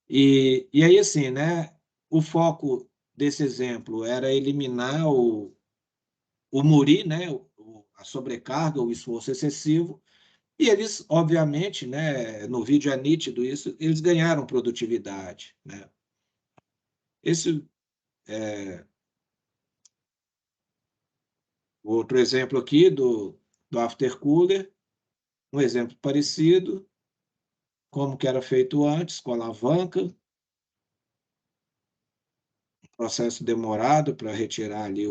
Speaker 4: E aí, assim, né, o foco desse exemplo era eliminar o muri, né, a sobrecarga, o esforço excessivo, e eles, obviamente, né, no vídeo é nítido isso, eles ganharam produtividade, né. Esse outro exemplo aqui do aftercooler, um exemplo parecido, como que era feito antes, com alavanca, processo demorado para retirar ali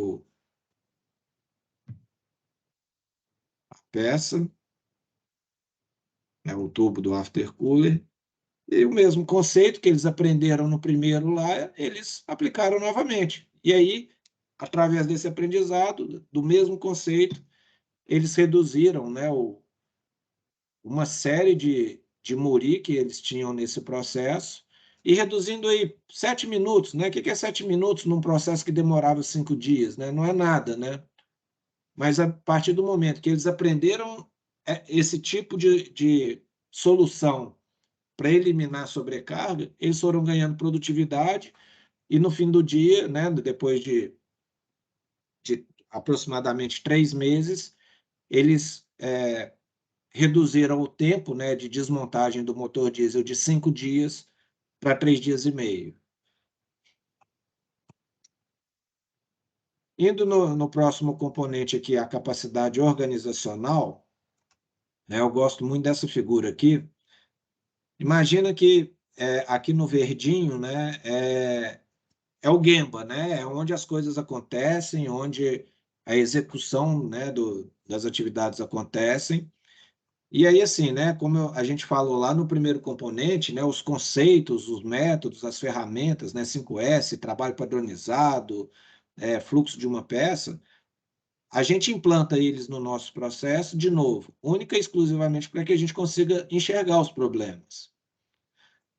Speaker 4: a peça, né, o tubo do aftercooler, e o mesmo conceito que eles aprenderam no primeiro lá, eles aplicaram novamente. E aí, através desse aprendizado, do mesmo conceito, eles reduziram, né, uma série de muri que eles tinham nesse processo, e reduzindo aí 7 minutos, né? O que é 7 minutos num processo que demorava 5 dias, né? Não é nada, né? Mas a partir do momento que eles aprenderam esse tipo de solução para eliminar a sobrecarga, eles foram ganhando produtividade, e no fim do dia, né, depois de aproximadamente 3 meses, eles reduziram o tempo, né, de desmontagem do motor diesel de 5 dias para 3 dias e meio. Indo no próximo componente aqui, a capacidade organizacional, né, eu gosto muito dessa figura aqui. Imagina que aqui no verdinho, né, é o Gemba, né, é onde as coisas acontecem, onde a execução, né, das atividades acontecem. E aí, assim, né, como a gente falou lá no primeiro componente, né, os conceitos, os métodos, as ferramentas, né, 5S, trabalho padronizado, fluxo de uma peça, a gente implanta eles no nosso processo, de novo, única e exclusivamente para que a gente consiga enxergar os problemas.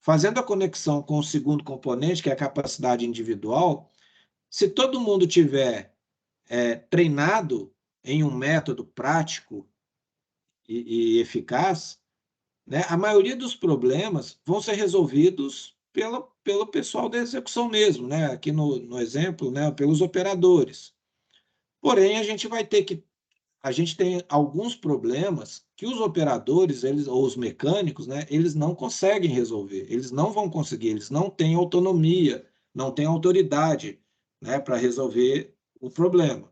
Speaker 4: Fazendo a conexão com o segundo componente, que é a capacidade individual, se todo mundo tiver treinado em um método prático e eficaz, né, a maioria dos problemas vão ser resolvidos pelo pessoal da execução mesmo, né? Aqui no exemplo, né, pelos operadores. Porém, a gente tem alguns problemas que os operadores, ou os mecânicos, né, eles não conseguem resolver, eles não vão conseguir, eles não têm autonomia, não têm autoridade, né, para resolver o problema.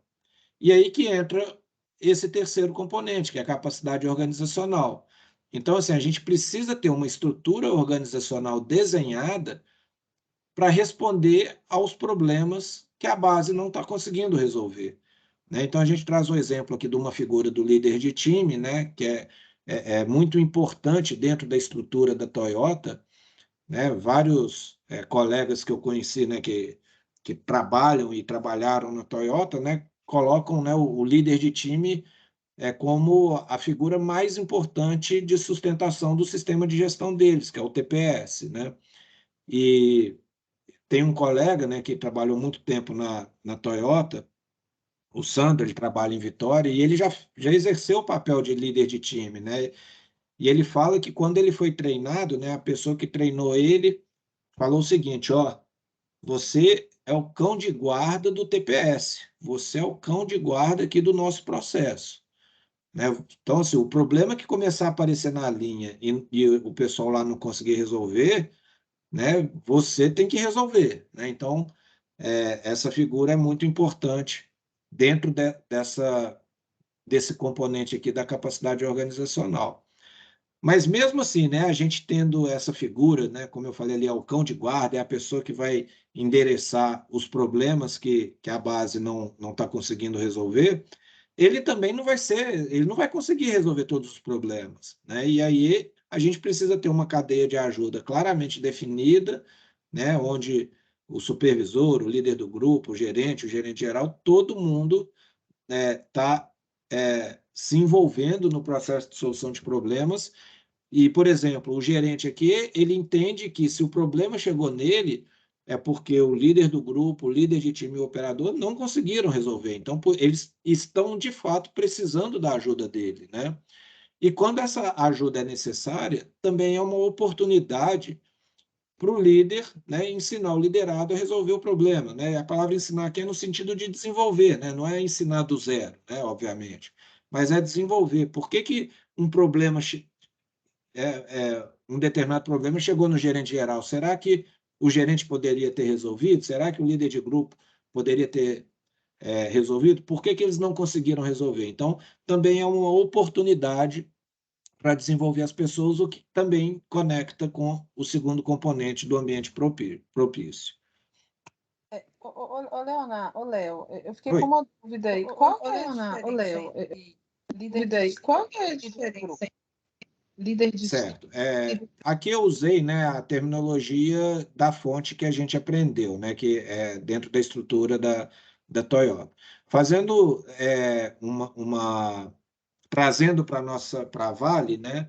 Speaker 4: E aí que entra esse terceiro componente, que é a capacidade organizacional. Então, assim, a gente precisa ter uma estrutura organizacional desenhada para responder aos problemas que a base não está conseguindo resolver, né? Então, a gente traz um exemplo aqui de uma figura do líder de time, né, que é muito importante dentro da estrutura da Toyota, né? Vários colegas que eu conheci, né, que trabalham e trabalharam na Toyota, né, colocam, né, o líder de time como a figura mais importante de sustentação do sistema de gestão deles, que é o TPS, né? E tem um colega, né, que trabalhou muito tempo na Toyota, o Sandro, ele trabalha em Vitória, e ele já exerceu o papel de líder de time, né? E ele fala que quando ele foi treinado, né, a pessoa que treinou ele falou o seguinte, ó, você é o cão de guarda do TPS, você é o cão de guarda aqui do nosso processo, né? Então, assim, o problema que começar a aparecer na linha e o pessoal lá não conseguir resolver, né, você tem que resolver, né? Então, essa figura é muito importante dentro desse componente aqui da capacidade organizacional. Mas mesmo assim, né, a gente tendo essa figura, né, como eu falei ali, é o cão de guarda, é a pessoa que vai endereçar os problemas que a base não está conseguindo resolver, ele também ele não vai conseguir resolver todos os problemas, né? E aí a gente precisa ter uma cadeia de ajuda claramente definida, né, onde o supervisor, o líder do grupo, o gerente geral, todo mundo está se envolvendo no processo de solução de problemas. E, por exemplo, o gerente aqui, ele entende que se o problema chegou nele, é porque o líder do grupo, o líder de time e o operador não conseguiram resolver. Então, eles estão, de fato, precisando da ajuda dele, né? E quando essa ajuda é necessária, também é uma oportunidade para o líder, né, ensinar o liderado a resolver o problema, né? A palavra ensinar aqui é no sentido de desenvolver, né? Não é ensinar do zero, né, obviamente, mas é desenvolver. Por que um problema, um determinado problema chegou no gerente geral? Será que o gerente poderia ter resolvido? Será que o líder de grupo poderia ter resolvido? Por que eles não conseguiram resolver? Então, também é uma oportunidade para desenvolver as pessoas, o que também conecta com o segundo componente do ambiente propício.
Speaker 3: Léo, eu fiquei com uma dúvida aí. Qual é a diferença? Líder de
Speaker 4: certo. Aqui eu usei, né, a terminologia da fonte que a gente aprendeu, né, que é dentro da estrutura da Toyota. Fazendo trazendo para a Vale, né,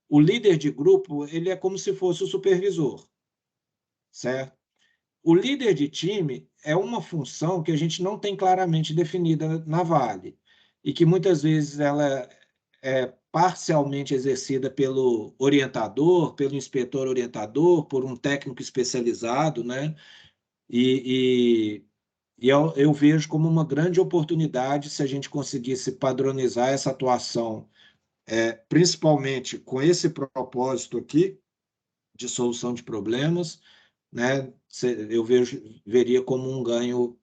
Speaker 4: o líder de grupo, ele é como se fosse o supervisor, certo? O líder de time é uma função que a gente não tem claramente definida na Vale e que muitas vezes ela é parcialmente exercida pelo orientador, pelo inspetor orientador, por um técnico especializado, né? E eu vejo como uma grande oportunidade se a gente conseguisse padronizar essa atuação, principalmente com esse propósito aqui de solução de problemas, né? Eu veria como um ganho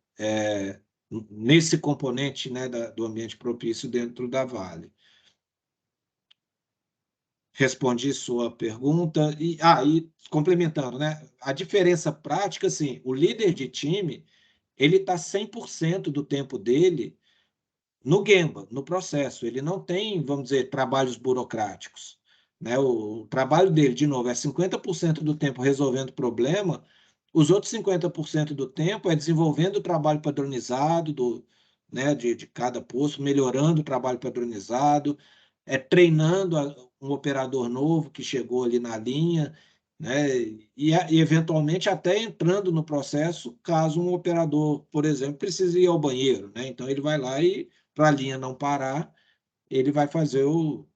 Speaker 4: nesse componente, né, do ambiente propício dentro da Vale. Respondi sua pergunta. E complementando, né, a diferença prática, assim, o líder de time, ele está 100% do tempo dele no Gemba, no processo. Ele não tem, vamos dizer, trabalhos burocráticos, né? O trabalho dele, de novo, é 50% do tempo resolvendo problema, os outros 50% do tempo é desenvolvendo o trabalho padronizado né, de cada posto, melhorando o trabalho padronizado, treinando um operador novo que chegou ali na linha, né, e eventualmente até entrando no processo, caso um operador, por exemplo, precise ir ao banheiro, né? Então ele vai lá e, para a linha não parar, ele vai fazer o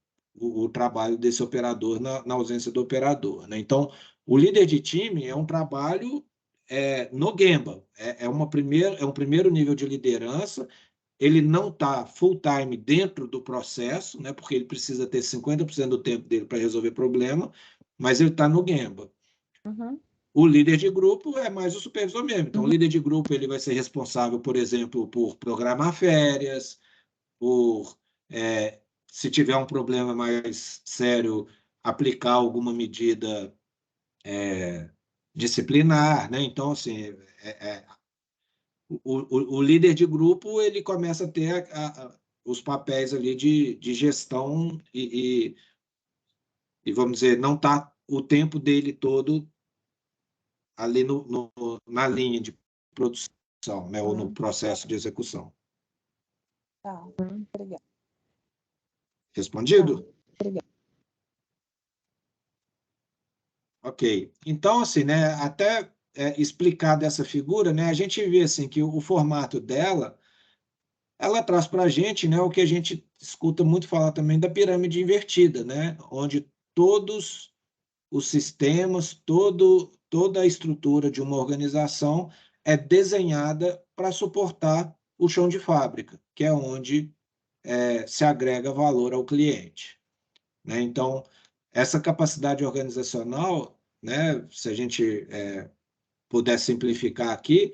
Speaker 4: trabalho desse operador na ausência do operador, né? Então, o líder de time é um trabalho no Gemba, é um primeiro nível de liderança. Ele não está full-time dentro do processo, né, porque ele precisa ter 50% do tempo dele para resolver problema, mas ele está no Gemba.
Speaker 1: Uhum.
Speaker 4: O líder de grupo é mais o supervisor mesmo. Então, o líder de grupo ele vai ser responsável, por exemplo, por programar férias, por, se tiver um problema mais sério, aplicar alguma medida disciplinar, né? Então, assim, o líder de grupo ele começa a ter os papéis ali de gestão e, vamos dizer, não está o tempo dele todo ali na linha de produção, né, ou no processo de execução.
Speaker 3: Tá, obrigada.
Speaker 4: Respondido?
Speaker 3: Obrigada.
Speaker 4: Ok. Então, assim, né, até explicar dessa figura, né, a gente vê assim, que o formato dela, ela traz para a gente, né, o que a gente escuta muito falar também da pirâmide invertida, né, onde todos os sistemas, toda a estrutura de uma organização é desenhada para suportar o chão de fábrica, que é onde se agrega valor ao cliente, né? Então, essa capacidade organizacional, né, se a gente puder simplificar aqui,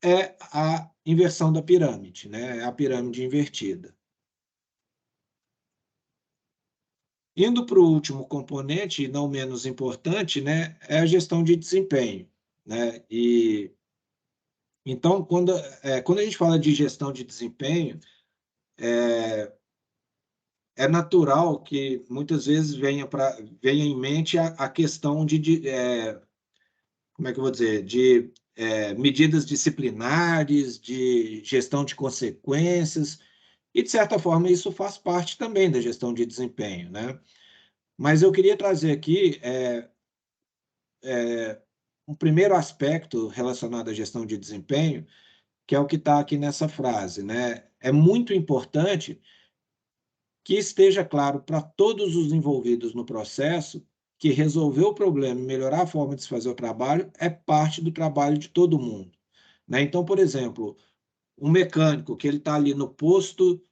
Speaker 4: é a inversão da pirâmide, né? A pirâmide invertida. Indo para o último componente, e não menos importante, né, é a gestão de desempenho, né? E então, quando a gente fala de gestão de desempenho, é natural que muitas vezes venha em mente a questão como é que eu vou dizer, de medidas disciplinares, de gestão de consequências, e, de certa forma, isso faz parte também da gestão de desempenho, né? Mas eu queria trazer aqui um primeiro aspecto relacionado à gestão de desempenho, que é o que está aqui nessa frase, né? É muito importante que esteja claro para todos os envolvidos no processo que resolver o problema e melhorar a forma de se fazer o trabalho é parte do trabalho de todo mundo, né? Então, por exemplo, um mecânico que ele está ali no posto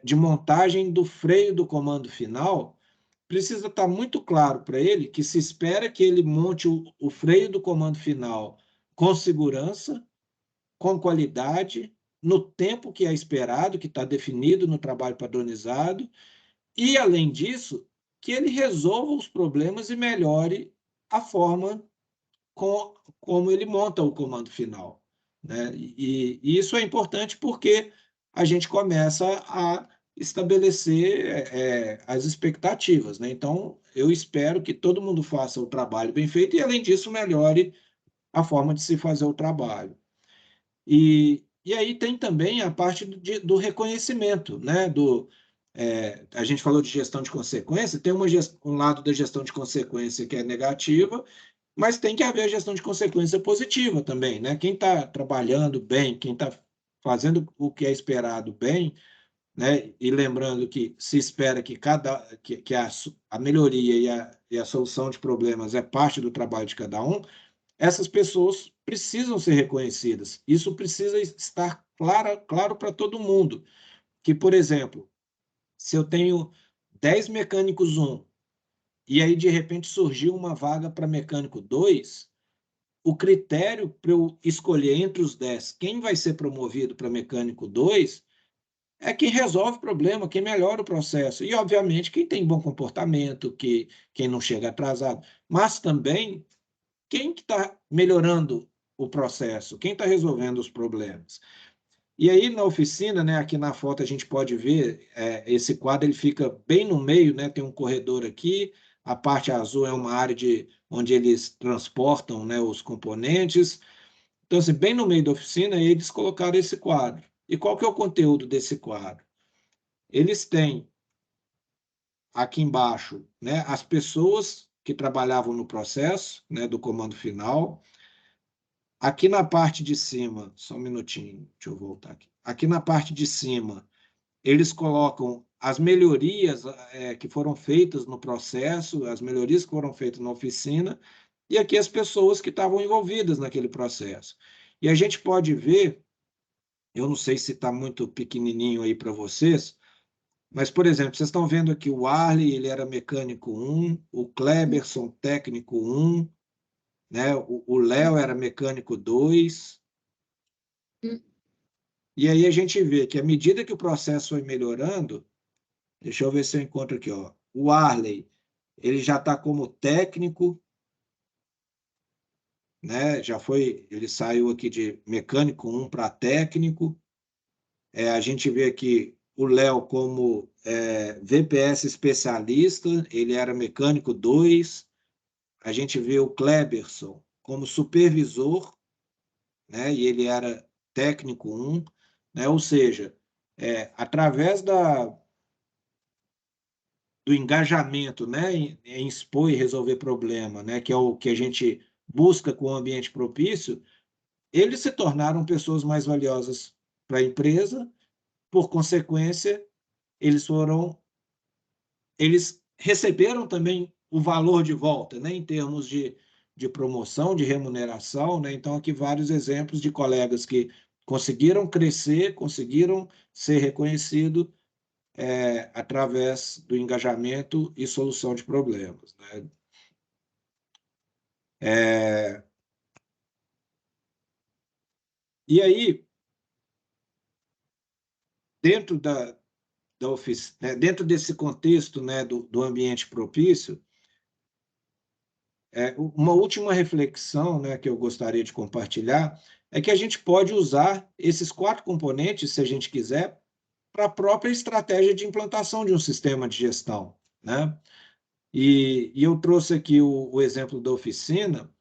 Speaker 4: de montagem do freio do comando final, precisa estar muito claro para ele que se espera que ele monte o freio do comando final com segurança, com qualidade, no tempo que é esperado, que está definido no trabalho padronizado, e, além disso, que ele resolva os problemas e melhore a forma como ele monta o comando final, né? E isso é importante porque a gente começa a estabelecer as expectativas, né? Então, eu espero que todo mundo faça o trabalho bem feito e, além disso, melhore a forma de se fazer o trabalho. E aí tem também a parte do reconhecimento, né? A gente falou de gestão de consequência, tem um lado da gestão de consequência que é negativa, mas tem que haver a gestão de consequência positiva também, né? Quem está trabalhando bem, quem está fazendo o que é esperado bem, né? E lembrando que se espera que a melhoria e a solução de problemas é parte do trabalho de cada um, essas pessoas precisam ser reconhecidas. Isso precisa estar claro para todo mundo. Que, por exemplo, se eu tenho 10 mecânicos 1, e aí, de repente, surgiu uma vaga para mecânico 2, o critério para eu escolher entre os 10 quem vai ser promovido para mecânico 2 é quem resolve o problema, quem melhora o processo. E, obviamente, quem tem bom comportamento, quem não chega atrasado. Mas também quem que está melhorando o processo, quem está resolvendo os problemas. E aí, na oficina, né, aqui na foto a gente pode ver, esse quadro ele fica bem no meio, né, tem um corredor aqui, a parte azul é uma área onde eles transportam, né, os componentes. Então, assim, bem no meio da oficina, eles colocaram esse quadro. E qual que é o conteúdo desse quadro? Eles têm aqui embaixo, né, as pessoas que trabalhavam no processo, né, do comando final. Aqui na parte de cima, só um minutinho, deixa eu voltar aqui. Aqui na parte de cima, eles colocam as melhorias que foram feitas no processo, as melhorias que foram feitas na oficina, e aqui as pessoas que estavam envolvidas naquele processo. E a gente pode ver, eu não sei se está muito pequenininho aí para vocês, mas, por exemplo, vocês estão vendo aqui o Arley, ele era mecânico 1, o Kleberson, técnico 1, né? O Léo era mecânico 2. E aí a gente vê que, à medida que o processo foi melhorando, deixa eu ver se eu encontro aqui, ó, o Arley, ele já está como técnico, né? Ele saiu aqui de mecânico 1 para técnico. A gente vê aqui o Léo como VPS especialista, ele era mecânico 2. A gente vê o Kleberson como supervisor, né? E ele era técnico 1, né? Ou seja, através do engajamento, né? em expor e resolver problema, né? Que é o que a gente busca com o ambiente propício, eles se tornaram pessoas mais valiosas para a empresa. Por consequência, eles receberam também o valor de volta, né, em termos de promoção, de remuneração, né? Então, aqui vários exemplos de colegas que conseguiram crescer, conseguiram ser reconhecidos através do engajamento e solução de problemas, né? E aí, dentro dentro desse contexto, né, do ambiente propício, uma última reflexão, né, que eu gostaria de compartilhar é que a gente pode usar esses 4 componentes, se a gente quiser, para a própria estratégia de implantação de um sistema de gestão, né? E eu trouxe aqui o exemplo da oficina.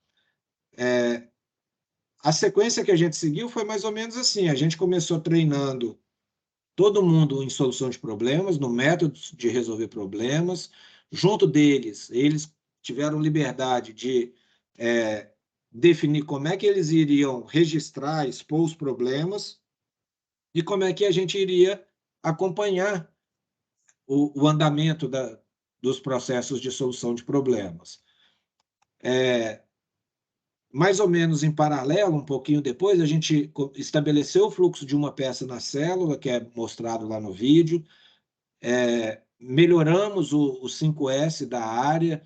Speaker 4: A sequência que a gente seguiu foi mais ou menos assim: a gente começou treinando todo mundo em solução de problemas, no método de resolver problemas. Junto deles, eles tiveram liberdade de definir como é que eles iriam registrar, expor os problemas e como é que a gente iria acompanhar o andamento dos processos de solução de problemas. Mais ou menos em paralelo, um pouquinho depois, a gente estabeleceu o fluxo de uma peça na célula, que é mostrado lá no vídeo, melhoramos o 5S da área,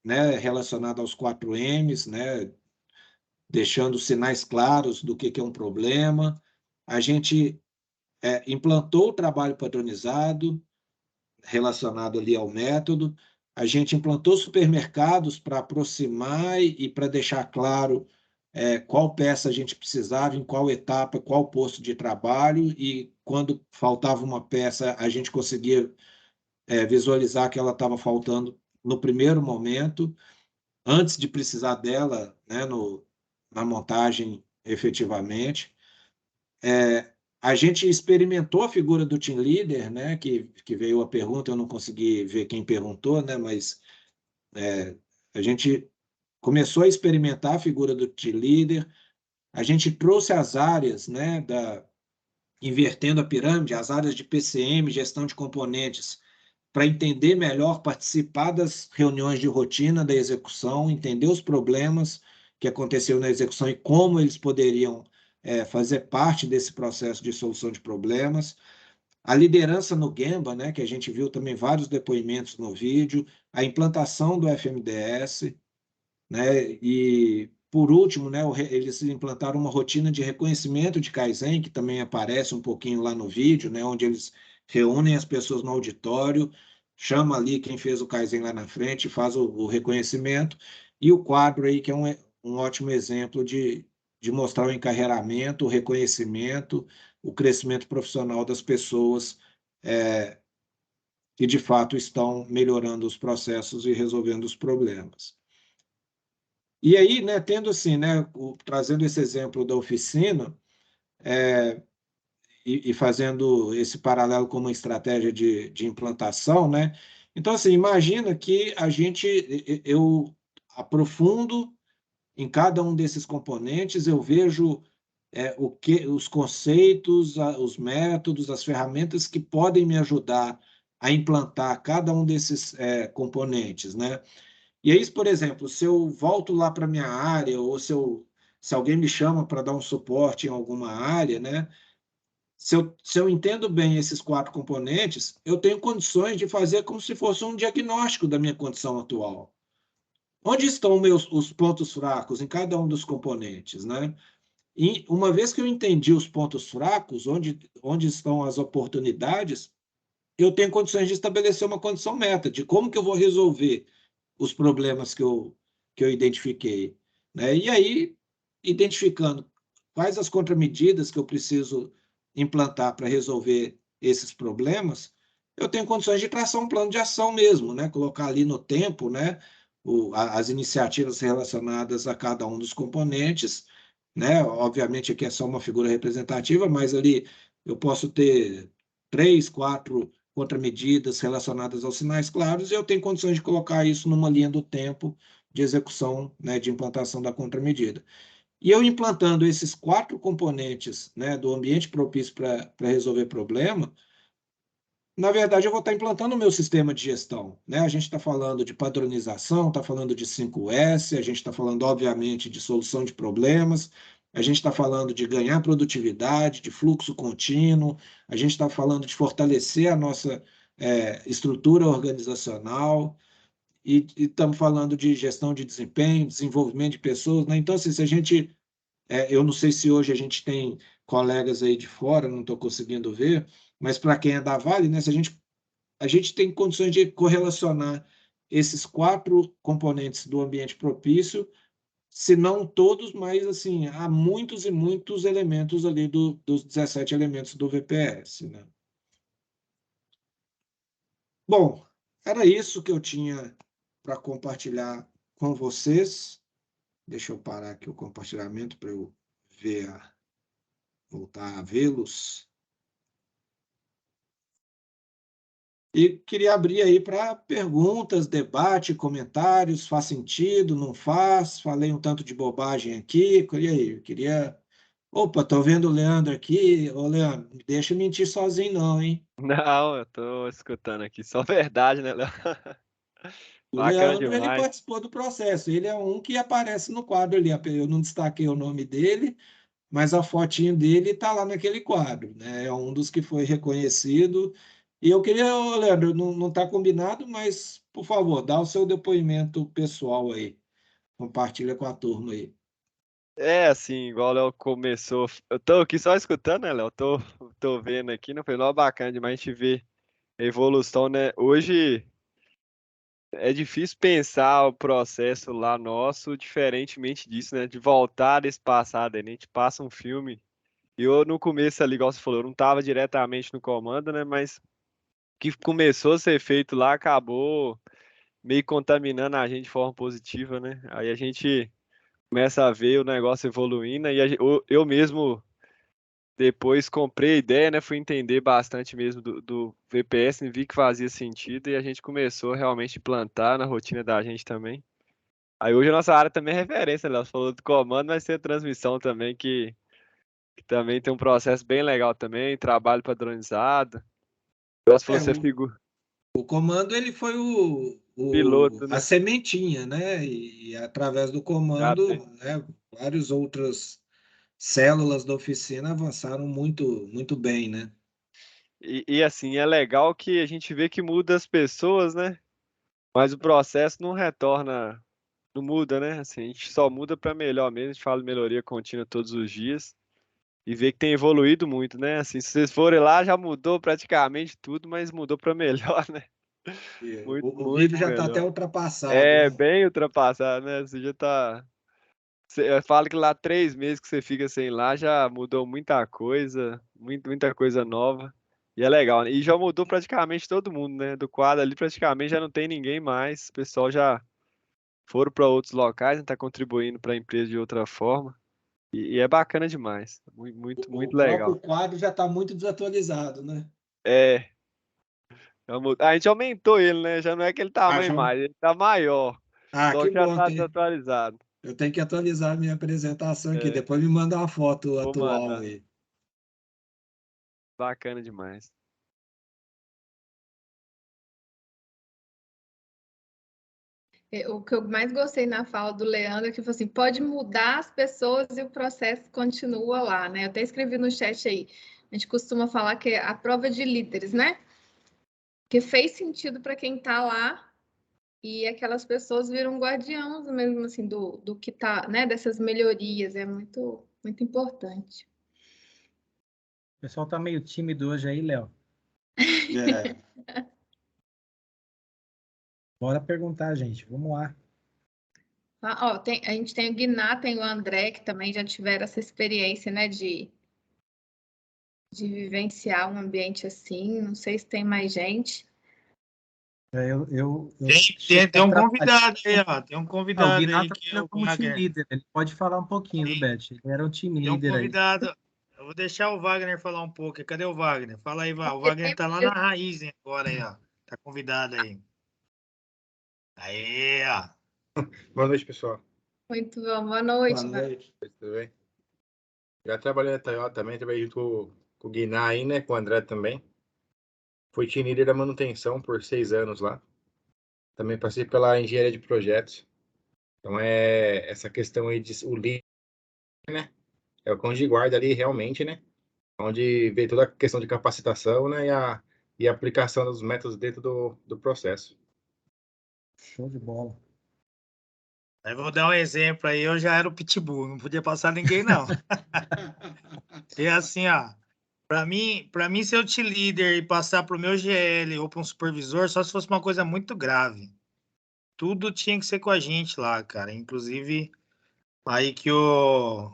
Speaker 4: né, relacionado aos 4Ms, né, deixando sinais claros do que é um problema. A gente implantou o trabalho padronizado, relacionado ali ao método. A gente implantou supermercados para aproximar e para deixar claro qual peça a gente precisava, em qual etapa, qual posto de trabalho, e quando faltava uma peça, a gente conseguia visualizar que ela estava faltando no primeiro momento, antes de precisar dela, né, na montagem efetivamente. A gente experimentou a figura do team leader, né, que veio a pergunta, eu não consegui ver quem perguntou, né, mas a gente começou a experimentar a figura do team leader, a gente trouxe as áreas, né, invertendo a pirâmide, as áreas de PCM, gestão de componentes, para entender melhor, participar das reuniões de rotina da execução, entender os problemas que aconteceram na execução e como eles poderiam fazer parte desse processo de solução de problemas. A liderança no Gemba, né, que a gente viu também vários depoimentos no vídeo, a implantação do FMDS, né, e, por último, né, eles implantaram uma rotina de reconhecimento de Kaizen, que também aparece um pouquinho lá no vídeo, né, onde eles reúnem as pessoas no auditório, chama ali quem fez o Kaizen lá na frente, faz o reconhecimento, e o quadro aí, que é um ótimo exemplo de mostrar o encarreiramento, o reconhecimento, o crescimento profissional das pessoas que, de fato, estão melhorando os processos e resolvendo os problemas. E aí, né, tendo assim, né, trazendo esse exemplo da oficina, e fazendo esse paralelo com uma estratégia de implantação, né? Então, assim, imagina que eu aprofundo em cada um desses componentes, eu vejo os conceitos, os métodos, as ferramentas que podem me ajudar a implantar cada um desses componentes, né? E aí, por exemplo, se eu volto lá para a minha área, ou se alguém me chama para dar um suporte em alguma área, né? Se eu entendo bem esses 4 componentes, eu tenho condições de fazer como se fosse um diagnóstico da minha condição atual. Onde estão os pontos fracos em cada um dos componentes, né? E uma vez que eu entendi os pontos fracos, onde estão as oportunidades, eu tenho condições de estabelecer uma condição meta, de como que eu vou resolver os problemas que eu identifiquei, né? E aí, identificando quais as contramedidas que eu preciso implantar para resolver esses problemas, eu tenho condições de traçar um plano de ação mesmo, né? Colocar ali no tempo, né, as iniciativas relacionadas a cada um dos componentes, né? Obviamente aqui é só uma figura representativa, mas ali eu posso ter 3, 4 contramedidas relacionadas aos sinais claros, e eu tenho condições de colocar isso numa linha do tempo de execução, né, de implantação da contramedida. E eu implantando esses 4 componentes, né, do ambiente propício para resolver problema, na verdade, eu vou estar implantando o meu sistema de gestão, né? A gente está falando de padronização, está falando de 5S, a gente está falando, obviamente, de solução de problemas, a gente está falando de ganhar produtividade, de fluxo contínuo, a gente está falando de fortalecer a nossa estrutura organizacional, e estamos falando de gestão de desempenho, desenvolvimento de pessoas, né? Então, assim, se a gente... eu não sei se hoje a gente tem colegas aí de fora, não estou conseguindo ver, mas para quem é da Vale, né, a gente tem condições de correlacionar esses 4 componentes do ambiente propício, se não todos, mas assim, há muitos e muitos elementos ali dos 17 elementos do VPS, né? Bom, era isso que eu tinha para compartilhar com vocês. Deixa eu parar aqui o compartilhamento para eu voltar a vê-los. E queria abrir aí para perguntas, debate, comentários, faz sentido, não faz? Falei um tanto de bobagem aqui, e aí? Queria... Opa, tô vendo o Leandro aqui. Ô, Leandro, não deixa eu mentir sozinho não, hein?
Speaker 15: Não, eu tô escutando aqui. Só verdade, né, Léo?
Speaker 4: O
Speaker 15: Bacana
Speaker 4: Leandro, ele
Speaker 15: demais.
Speaker 4: participou do processo, ele é um que aparece no quadro ali, eu não destaquei o nome dele, mas a fotinho dele está lá naquele quadro, né? É um dos que foi reconhecido. E eu queria, ô, Leandro, não está combinado, mas, por favor, dá o seu depoimento pessoal aí, compartilha com a turma aí.
Speaker 15: É, assim, igual o Léo começou. Eu tô aqui só escutando, né, Léo? Tô vendo aqui, não foi nada bacana demais a gente ver a evolução, né? Hoje é difícil pensar o processo lá nosso diferentemente disso, né? De voltar desse passado, aí, né? A gente passa um filme. E eu, no começo ali, igual você falou, eu não estava diretamente no comando, né? Mas o que começou a ser feito lá acabou meio contaminando a gente de forma positiva, né? Aí a gente começa a ver o negócio evoluindo e eu mesmo depois comprei a ideia, né? Fui entender bastante mesmo do VPS, e vi que fazia sentido e a gente começou realmente a implantar na rotina da gente também. Aí hoje a nossa área também é referência, Léo. Você falou do comando, mas tem a transmissão também, que também tem um processo bem legal também, trabalho padronizado. Você falou você figura.
Speaker 4: O comando ele foi
Speaker 15: Piloto,
Speaker 4: a
Speaker 15: né?
Speaker 4: sementinha, né? E através do
Speaker 15: Já
Speaker 4: comando,
Speaker 15: tem.
Speaker 4: né, várias outras células da oficina avançaram muito bem, né?
Speaker 15: E assim, é legal que a gente vê que muda as pessoas, né? Mas o processo não retorna, não muda, né? Assim, a gente só muda para melhor mesmo, a gente fala de melhoria contínua todos os dias e vê que tem evoluído muito, né? Assim, se vocês forem lá, já mudou praticamente tudo, mas mudou para melhor, né? Muito,
Speaker 4: O vídeo
Speaker 15: muito
Speaker 4: já está até
Speaker 15: melhor.
Speaker 4: ultrapassado,
Speaker 15: É,
Speaker 4: né?
Speaker 15: bem ultrapassado, né? Você já tá. Eu falo que lá 3 meses que você fica sem lá já mudou muita coisa, muita coisa nova. E é legal, né? E já mudou praticamente todo mundo, né? Do quadro ali praticamente já não tem ninguém mais. O pessoal já foram para outros locais, está contribuindo para a empresa de outra forma. E é bacana demais. Muito,
Speaker 4: O
Speaker 15: muito
Speaker 4: próprio
Speaker 15: legal.
Speaker 4: quadro já está muito desatualizado, né?
Speaker 15: É, a gente aumentou ele, né? Já não é aquele tamanho mais, ele tá maior. Só
Speaker 4: Que
Speaker 15: que já
Speaker 4: bom.
Speaker 15: tá desatualizado.
Speaker 4: Eu tenho que atualizar a minha apresentação aqui.
Speaker 15: É,
Speaker 4: Depois me manda uma foto
Speaker 15: vou
Speaker 4: atual
Speaker 15: mandar.
Speaker 4: aí.
Speaker 15: Bacana demais.
Speaker 1: O que eu mais gostei na fala do Leandro é que falou assim, pode mudar as pessoas e o processo continua lá, né? Eu até escrevi no chat aí. A gente costuma falar que é a prova de líderes, né? Que fez sentido para quem está lá e aquelas pessoas viram guardiãos mesmo assim do que tá, né? Dessas melhorias. É muito importante.
Speaker 2: O pessoal tá meio tímido hoje aí, Léo.
Speaker 4: É.
Speaker 2: Bora perguntar, gente. Vamos lá.
Speaker 1: Ah, ó, a gente tem o Guiná, tem o André, que também já tiveram essa experiência, né? De vivenciar um ambiente assim. Não sei se tem mais gente.
Speaker 16: Tem um convidado aí, ó. Tem um
Speaker 2: O
Speaker 16: convidado
Speaker 2: Guiná
Speaker 16: aí
Speaker 2: tá
Speaker 16: que é o
Speaker 2: como team
Speaker 16: Wagner.
Speaker 2: leader. Ele pode falar um pouquinho, do Beth. Ele era um team
Speaker 16: Tem um
Speaker 2: leader aí.
Speaker 16: convidado. Eu vou deixar o Wagner falar um pouco. Cadê o Wagner? Fala aí, Wagner. O Wagner tá lá na raiz hein, agora aí, ó. Tá convidado aí. Aí, ó.
Speaker 17: Boa noite, pessoal.
Speaker 1: Muito bom. Boa noite.
Speaker 4: Boa noite.
Speaker 17: Tudo bem? Já trabalhei na Toyota também, trabalhei junto com o Guiná aí, né? Com o André também. Fui team leader da manutenção por 6 anos lá. Também passei pela engenharia de projetos. Então, essa questão aí de o líder, né? É o cão de guarda ali, realmente, né? Onde vê toda a questão de capacitação, né? E a aplicação dos métodos dentro do processo.
Speaker 2: Show de bola.
Speaker 16: Aí vou dar um exemplo aí. Eu já era o pitbull, não podia passar ninguém, não. E assim, ó. Para mim ser o team leader e passar para o meu GL ou para um supervisor, só se fosse uma coisa muito grave. Tudo tinha que ser com a gente lá, cara. Inclusive, aí que o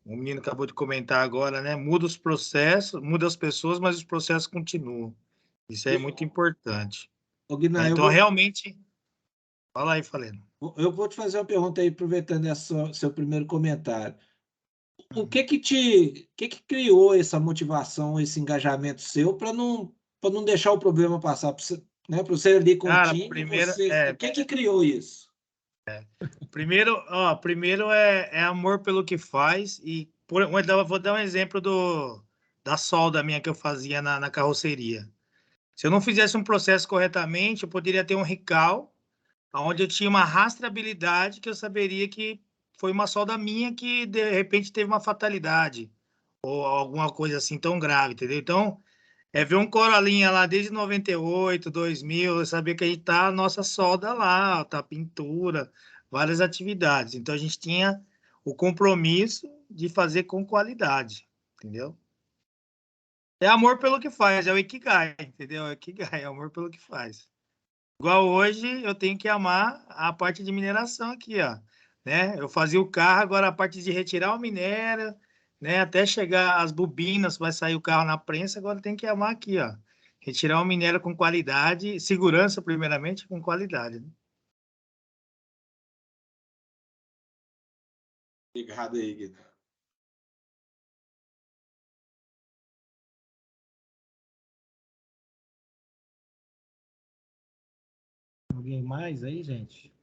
Speaker 16: menino acabou de comentar agora, né? Muda os processos, muda as pessoas, mas os processos continuam. Isso é muito importante.
Speaker 4: Ô, Guiná,
Speaker 16: Então, realmente... Fala aí, Faleno.
Speaker 4: Eu vou te fazer uma pergunta aí, aproveitando seu primeiro comentário. O que criou essa motivação, esse engajamento seu para não para não deixar o problema passar para você, né? Para você ali com o
Speaker 16: Cara,
Speaker 4: time,
Speaker 16: primeiro,
Speaker 4: o que criou isso?
Speaker 16: Primeiro é amor pelo que faz e vou dar um exemplo da solda minha que eu fazia na carroceria. Se eu não fizesse um processo corretamente, eu poderia ter um RICAL, onde eu tinha uma rastreabilidade que eu saberia que foi uma solda minha que, de repente, teve uma fatalidade ou alguma coisa assim tão grave, entendeu? Então, ver um Corolinha lá desde 98, 2000, eu sabia que a gente tá a nossa solda lá, tá pintura, várias atividades. Então, a gente tinha o compromisso de fazer com qualidade, entendeu? É amor pelo que faz, é o Ikigai, entendeu? É o Ikigai, é amor pelo que faz. Igual hoje, eu tenho que amar a parte de mineração aqui, ó, né? Eu fazia o carro, agora a parte de retirar o minério, né? Até chegar as bobinas, vai sair o carro na prensa, agora tem que amar aqui, ó. Retirar o minério com qualidade, segurança primeiramente, com qualidade, né?
Speaker 4: Obrigado aí, Guido.
Speaker 2: Alguém mais aí, gente?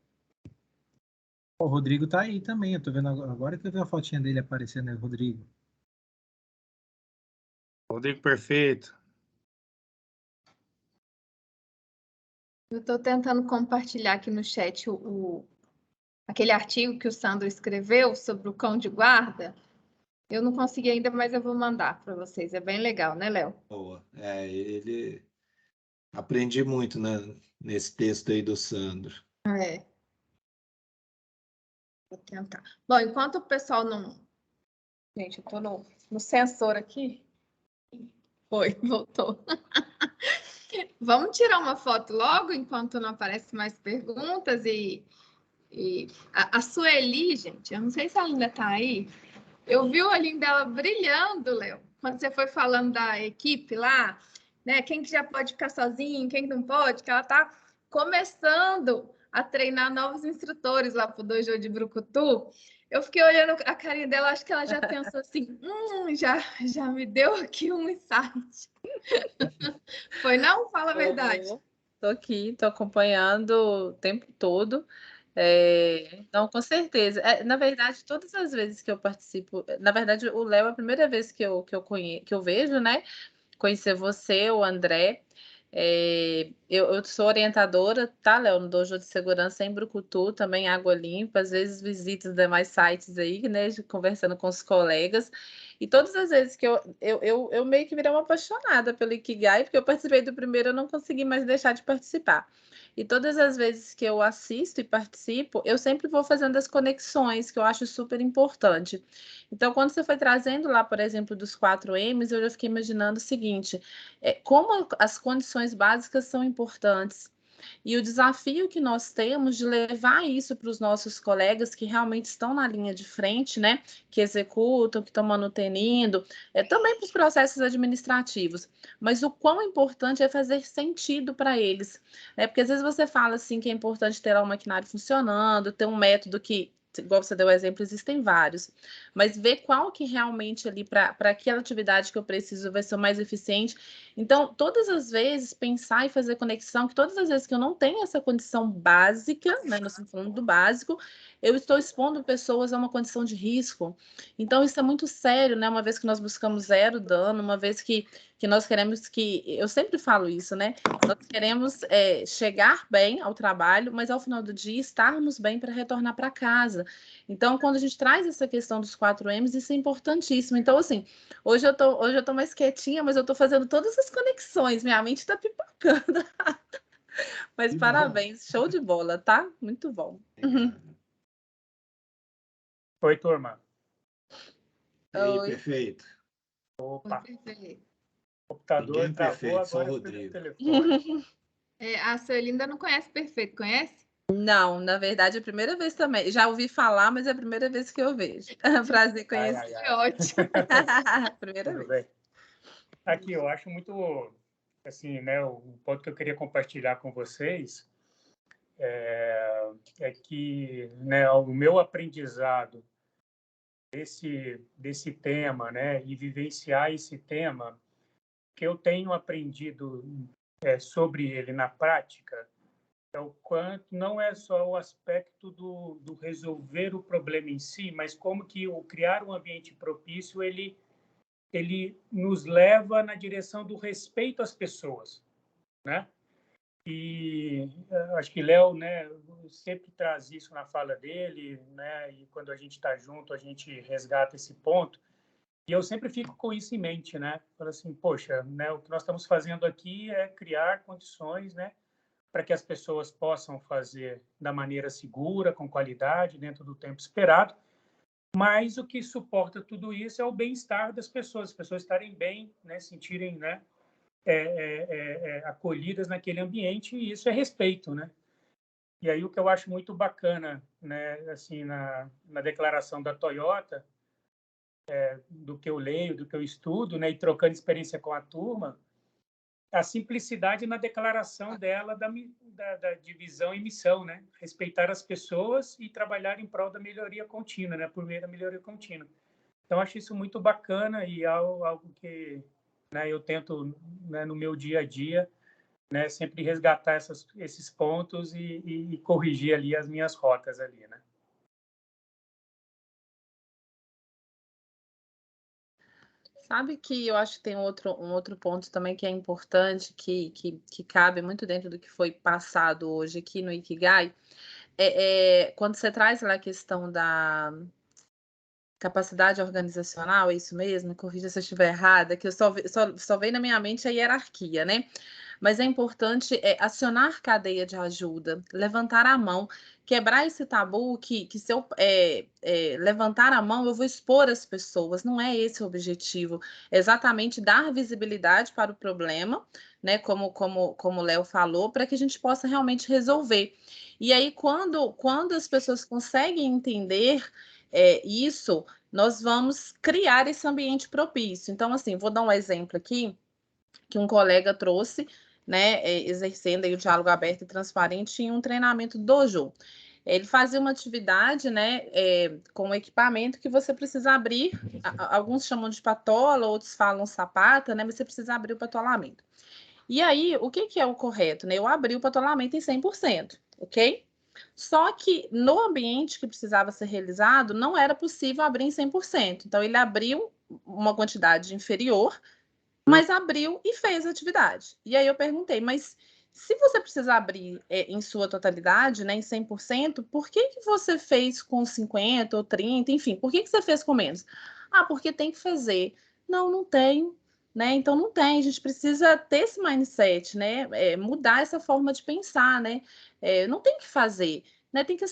Speaker 2: O Rodrigo tá aí também. Eu tô vendo agora que eu vi a fotinha dele aparecendo, né, Rodrigo?
Speaker 16: Rodrigo perfeito.
Speaker 1: Eu estou tentando compartilhar aqui no chat aquele artigo que o Sandro escreveu sobre o cão de guarda. Eu não consegui ainda, mas eu vou mandar para vocês. É bem legal, né, Léo?
Speaker 4: Boa. Ele aprendi muito nesse texto aí do Sandro.
Speaker 1: É. Vou tentar. Bom, enquanto o pessoal não... Gente, eu estou no sensor aqui. Foi, voltou. Vamos tirar uma foto logo, enquanto não aparecem mais perguntas. E a Sueli, gente, eu não sei se ela ainda está aí. Eu vi o olhinho dela brilhando, Léo, quando você foi falando da equipe lá, né? Quem que já pode ficar sozinho, quem não pode, que ela está começando a treinar novos instrutores lá para o Dojo de Brucutu. Eu fiquei olhando a carinha dela, acho que ela já pensou assim, já me deu aqui um insight. Foi não? Fala a verdade.
Speaker 3: Estou aqui, estou acompanhando o tempo todo. Então, com certeza. Na verdade, todas as vezes que eu participo, na verdade, o Léo é a primeira vez que eu vejo, né? Conhecer você, o André. Eu sou orientadora, tá, Léo, no Dojo de Segurança em Brucutu, também Água Limpa, às vezes visito os demais sites aí, né, conversando com os colegas, e todas as vezes que eu meio que virei uma apaixonada pelo Ikigai, porque eu participei do primeiro, eu não consegui mais deixar de participar. E todas as vezes que eu assisto e participo, eu sempre vou fazendo as conexões, que eu acho super importante. Então, quando você foi trazendo lá, por exemplo, dos 4 M's, eu já fiquei imaginando o seguinte, como as condições básicas são importantes. E o desafio que nós temos de levar isso para os nossos colegas que realmente estão na linha de frente, né? Que executam, que estão manutenindo, também para os processos administrativos. Mas o quão importante é fazer sentido para eles. Né? Porque às vezes você fala assim que é importante ter lá um maquinário funcionando, ter um método que, igual você deu o exemplo, existem vários, mas ver qual que realmente ali para aquela atividade que eu preciso vai ser o mais eficiente. Então, todas as vezes, pensar e fazer conexão, que todas as vezes que eu não tenho essa condição básica, né, nós estamos falando do básico, eu estou expondo pessoas a uma condição de risco. Então, isso é muito sério, né? Uma vez que nós buscamos zero dano, uma vez que nós queremos que... Eu sempre falo isso, né? Nós queremos chegar bem ao trabalho, mas ao final do dia estarmos bem para retornar para casa. Então, quando a gente traz essa questão dos 4 M's, isso é importantíssimo. Então, assim, hoje eu tô mais quietinha, mas eu tô fazendo todas as conexões. Minha mente está pipocando. Mas
Speaker 4: Que
Speaker 3: parabéns,
Speaker 4: bom.
Speaker 3: show de bola, tá? Muito bom.
Speaker 18: Oi, turma.
Speaker 4: E aí,
Speaker 1: Oi.
Speaker 4: perfeito.
Speaker 18: Opa,
Speaker 1: Perfeito.
Speaker 18: o computador
Speaker 4: Ninguém
Speaker 18: travou,
Speaker 4: perfeito, só o
Speaker 18: agora foi no
Speaker 4: Rodrigo.
Speaker 18: telefone.
Speaker 1: A Sueli ainda não conhece Perfeito, conhece?
Speaker 3: Não, na verdade é a primeira vez também. Já ouvi falar, mas é a primeira vez que eu vejo. Prazer em conhecer.
Speaker 1: Que ótimo.
Speaker 3: Primeira
Speaker 18: Tudo
Speaker 3: vez.
Speaker 18: bem. Aqui, eu acho muito, assim, né, o ponto que eu queria compartilhar com vocês é que, né, o meu aprendizado desse tema, né, e vivenciar esse tema que eu tenho aprendido sobre ele na prática é o quanto não é só o aspecto do resolver o problema em si, mas como que o criar um ambiente propício ele nos leva na direção do respeito às pessoas, né? E acho que Léo, né, sempre traz isso na fala dele, né? E quando a gente está junto, a gente resgata esse ponto. E eu sempre fico com isso em mente, né? Falo assim, poxa, né, o que nós estamos fazendo aqui é criar condições, né, para que as pessoas possam fazer da maneira segura, com qualidade, dentro do tempo esperado. Mas o que suporta tudo isso é o bem-estar das pessoas, as pessoas estarem bem, né, sentirem, né, acolhidas naquele ambiente, e isso é respeito, né? E aí o que eu acho muito bacana, né, assim, na declaração da Toyota, do que eu leio, do que eu estudo, né, e trocando experiência com a turma, a simplicidade na declaração dela da divisão e missão, né? Respeitar as pessoas e trabalhar em prol da melhoria contínua, né? Por meio da melhoria contínua. Então, acho isso muito bacana e algo que, né, eu tento, né, no meu dia a dia, né, sempre resgatar esses pontos e corrigir ali as minhas rotas ali, né?
Speaker 3: Sabe que eu acho que tem um outro ponto também que é importante, que cabe muito dentro do que foi passado hoje aqui no Ikigai, quando você traz lá a questão da capacidade organizacional, é isso mesmo? Me corrija se eu estiver errada, que eu só veio na minha mente a hierarquia, né? Mas é importante acionar cadeia de ajuda, levantar a mão, quebrar esse tabu que se eu levantar a mão, eu vou expor as pessoas. Não é esse o objetivo. É exatamente dar visibilidade para o problema, né? Como o Léo falou, para que a gente possa realmente resolver. E aí, quando as pessoas conseguem entender isso, nós vamos criar esse ambiente propício. Então, assim, vou dar um exemplo aqui que um colega trouxe, né, exercendo aí o diálogo aberto e transparente em um treinamento do dojo. Ele fazia uma atividade, né, com um equipamento que você precisa abrir, alguns chamam de patola, outros falam sapata, né, você precisa abrir o patolamento. E aí, o que é o correto, né? Eu abri o patolamento em 100%, ok? Só que no ambiente que precisava ser realizado, não era possível abrir em 100%. Então, ele abriu uma quantidade inferior, mas abriu e fez a atividade. E aí eu perguntei, mas se você precisa abrir em sua totalidade, né, em 100%, por que você fez com 50 ou 30, enfim, por que você fez com menos? Ah, porque tem que fazer. Não tenho, né? Então não tem, a gente precisa ter esse mindset, né? Mudar essa forma de pensar, né? Não tem que fazer. Né, tem que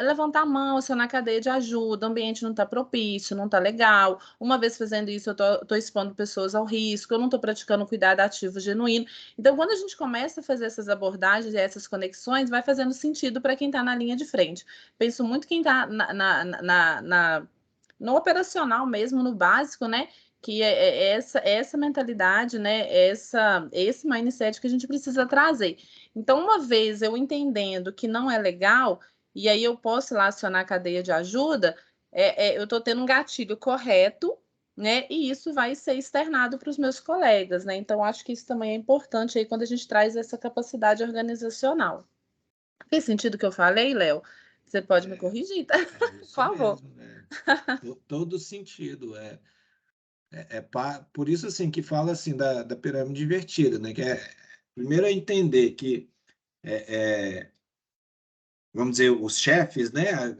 Speaker 3: levantar a mão, acionar a cadeia de ajuda, o ambiente não está propício, não está legal. Uma vez fazendo isso, eu estou expondo pessoas ao risco, eu não estou praticando cuidado ativo genuíno. Então, quando a gente começa a fazer essas abordagens e essas conexões, vai fazendo sentido para quem está na linha de frente. Penso muito quem está no operacional mesmo, no básico, né? Que é essa mentalidade, né? Esse mindset que a gente precisa trazer. Então, uma vez eu entendendo que não é legal, e aí eu posso lá acionar a cadeia de ajuda, eu estou tendo um gatilho correto, né? E isso vai ser externado para os meus colegas, né? Então, acho que isso também é importante aí quando a gente traz essa capacidade organizacional. Fez sentido o que eu falei, Léo? Você pode me corrigir, tá? Por favor.
Speaker 4: Mesmo, todo sentido. Por isso assim que fala assim da pirâmide invertida, né? Que primeiro é entender que vamos dizer, os chefes, né,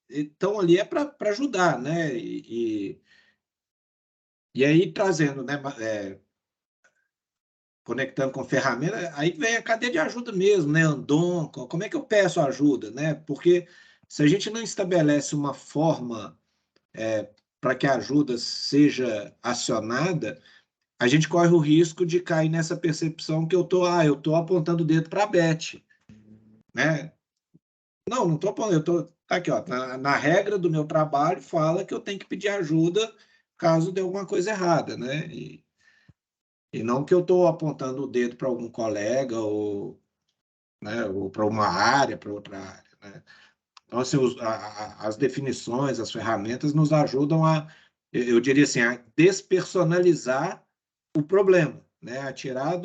Speaker 4: estão ali para ajudar, né? E aí trazendo, né, conectando com ferramenta, aí vem a cadeia de ajuda mesmo, né? Andon, como é que eu peço ajuda, né? Porque se a gente não estabelece uma forma para que a ajuda seja acionada, a gente corre o risco de cair nessa percepção que eu tô apontando o dedo para a Beth, né? Não estou apontando, tá aqui, ó, na regra do meu trabalho fala que eu tenho que pedir ajuda caso dê alguma coisa errada, né? E não que eu estou apontando o dedo para algum colega ou, né, ou para uma área, para outra área, né? Então, assim, as definições, as ferramentas nos ajudam eu diria assim, a despersonalizar o problema, né, a tirar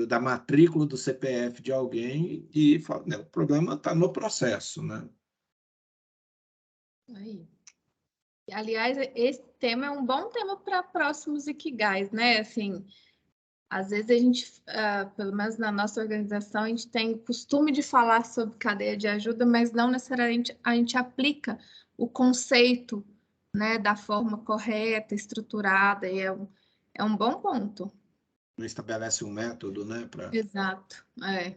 Speaker 4: da matrícula do CPF de alguém e fala, né, o problema está no processo, né?
Speaker 1: Aí. Aliás, esse tema é um bom tema para próximos Ikigais, né? Assim, às vezes a gente, pelo menos na nossa organização, a gente tem o costume de falar sobre cadeia de ajuda, mas não necessariamente a gente aplica o conceito, né, da forma correta, estruturada, e é um bom ponto.
Speaker 4: Não estabelece um método, né?
Speaker 1: Exato, né?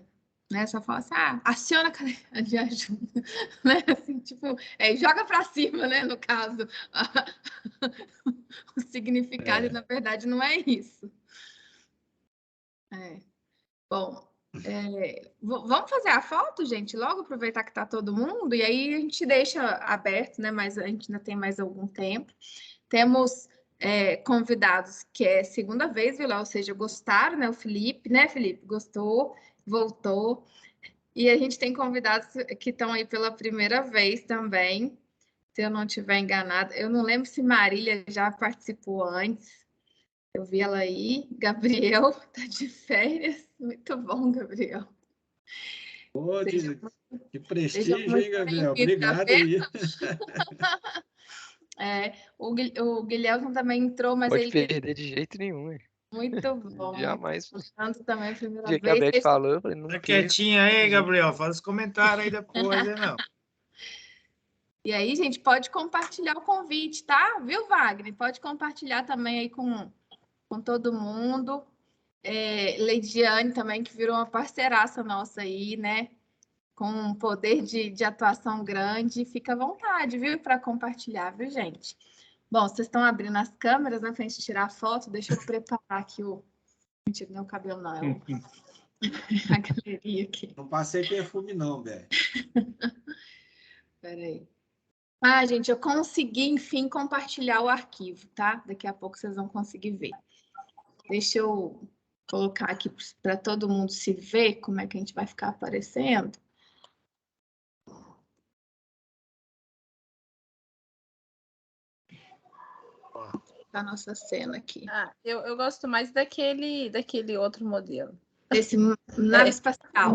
Speaker 1: Só fala assim, aciona a cadeia de ajuda, né? Assim, tipo, joga para cima, né? No caso, o significado, na verdade, não é isso. Bom, vamos fazer a foto, gente? Logo aproveitar que está todo mundo, e aí a gente deixa aberto, né? Mas a gente ainda tem mais algum tempo. Temos convidados que é segunda vez, viu lá? Ou seja, gostaram, né? O Felipe, né, Felipe? Gostou, voltou. E a gente tem convidados que estão aí pela primeira vez também, se eu não estiver enganada. Eu não lembro se Marília já participou antes. Eu vi ela aí. Gabriel está de férias. Muito bom, Gabriel.
Speaker 4: Que prestígio, hein, Gabriel? Obrigado aí.
Speaker 1: O Guilherme também entrou, mas
Speaker 19: Pode
Speaker 1: ele...
Speaker 19: perder de jeito nenhum, hein?
Speaker 1: Muito bom.
Speaker 19: Jamais.
Speaker 1: Também a primeira
Speaker 19: dia que a Beth falou, eu falei, não
Speaker 16: Tá quietinho aí, Gabriel. Faz os comentários aí depois, hein, não.
Speaker 1: E aí, gente, pode compartilhar o convite, tá? Viu, Wagner? Pode compartilhar também aí com todo mundo. Leidiane também, que virou uma parceiraça nossa aí, né? Com um poder de atuação grande. Fica à vontade, viu? Para compartilhar, viu, gente? Bom, vocês estão abrindo as câmeras, né? Pra gente tirar a foto. Deixa eu preparar aqui o... Mentira, não é o cabelo, não. É a galeria aqui.
Speaker 4: Não passei perfume, não, Beth.
Speaker 1: Peraí. Gente, eu consegui, enfim, compartilhar o arquivo, tá? Daqui a pouco vocês vão conseguir ver. Deixa eu colocar aqui para todo mundo se ver como é que a gente vai ficar aparecendo. A nossa cena aqui.
Speaker 3: Eu gosto mais daquele outro modelo.
Speaker 1: Desse nave espacial.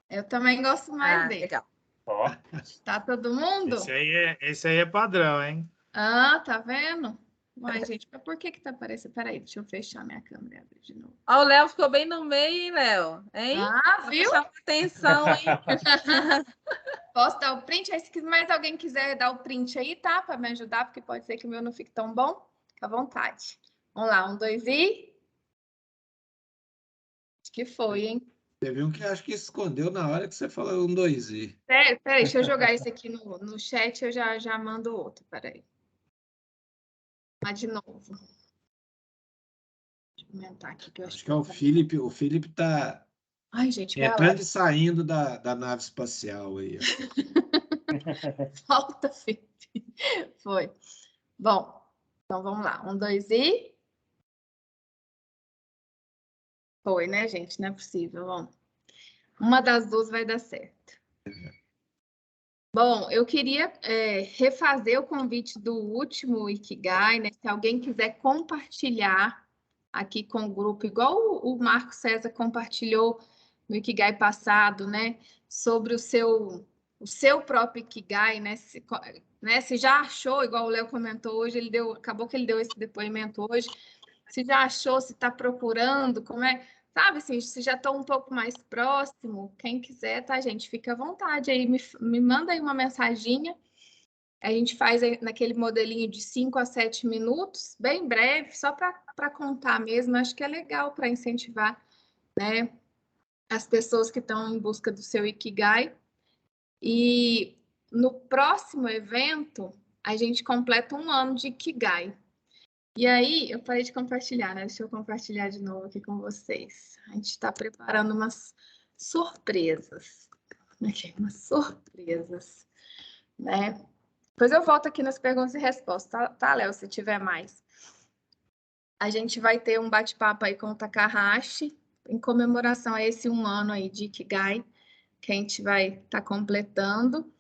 Speaker 1: Eu também gosto mais dele.
Speaker 3: Legal.
Speaker 1: Tá todo mundo?
Speaker 16: Esse aí é padrão, hein?
Speaker 1: Tá vendo? Uai, gente, mas por que tá aparecendo? Peraí, deixa eu fechar minha câmera e abrir de novo.
Speaker 3: O Léo ficou bem no meio, hein, Léo? Hein?
Speaker 1: Viu?
Speaker 3: Chama atenção, hein?
Speaker 1: Posso dar o print? Aí, se mais alguém quiser dar o print aí, tá? Para me ajudar, porque pode ser que o meu não fique tão bom. Fica à vontade. Vamos lá, 1, 2 e... Acho que foi, hein?
Speaker 4: Teve um que acho que escondeu na hora que você falou 1, 2 e...
Speaker 1: Peraí, deixa eu jogar isso aqui no chat, eu já mando outro, peraí. Mas de novo. Deixa eu aumentar aqui. Que eu
Speaker 4: acho que é o Felipe. O Felipe tá...
Speaker 1: Ai, gente,
Speaker 4: entrando e saindo da nave espacial aí.
Speaker 1: Falta, Felipe. Foi. Bom, então vamos lá. 1, 2 e... Foi, né, gente? Não é possível. Vamos. Uma das duas vai dar certo. Bom, eu queria refazer o convite do último Ikigai, né? Se alguém quiser compartilhar aqui com o grupo, igual o Marco César compartilhou no Ikigai passado, né? Sobre o seu próprio Ikigai, né? Se já achou, igual o Léo comentou hoje, acabou que ele deu esse depoimento hoje. Se já achou, se está procurando, como é... Sabe, assim, se já estou um pouco mais próximo, quem quiser, tá, gente? Fica à vontade aí, me manda aí uma mensaginha. A gente faz naquele modelinho de 5 a 7 minutos, bem breve, só para contar mesmo. Acho que é legal para incentivar, né, as pessoas que estão em busca do seu Ikigai. E no próximo evento, a gente completa 1 ano de Ikigai. E aí, eu parei de compartilhar, né? Deixa eu compartilhar de novo aqui com vocês. A gente está preparando umas surpresas. Aqui, umas surpresas, né? Depois eu volto aqui nas perguntas e respostas, tá, Léo? Se tiver mais. A gente vai ter um bate-papo aí com o Takahashi, em comemoração a esse 1 ano aí de Ikigai, que a gente vai estar completando.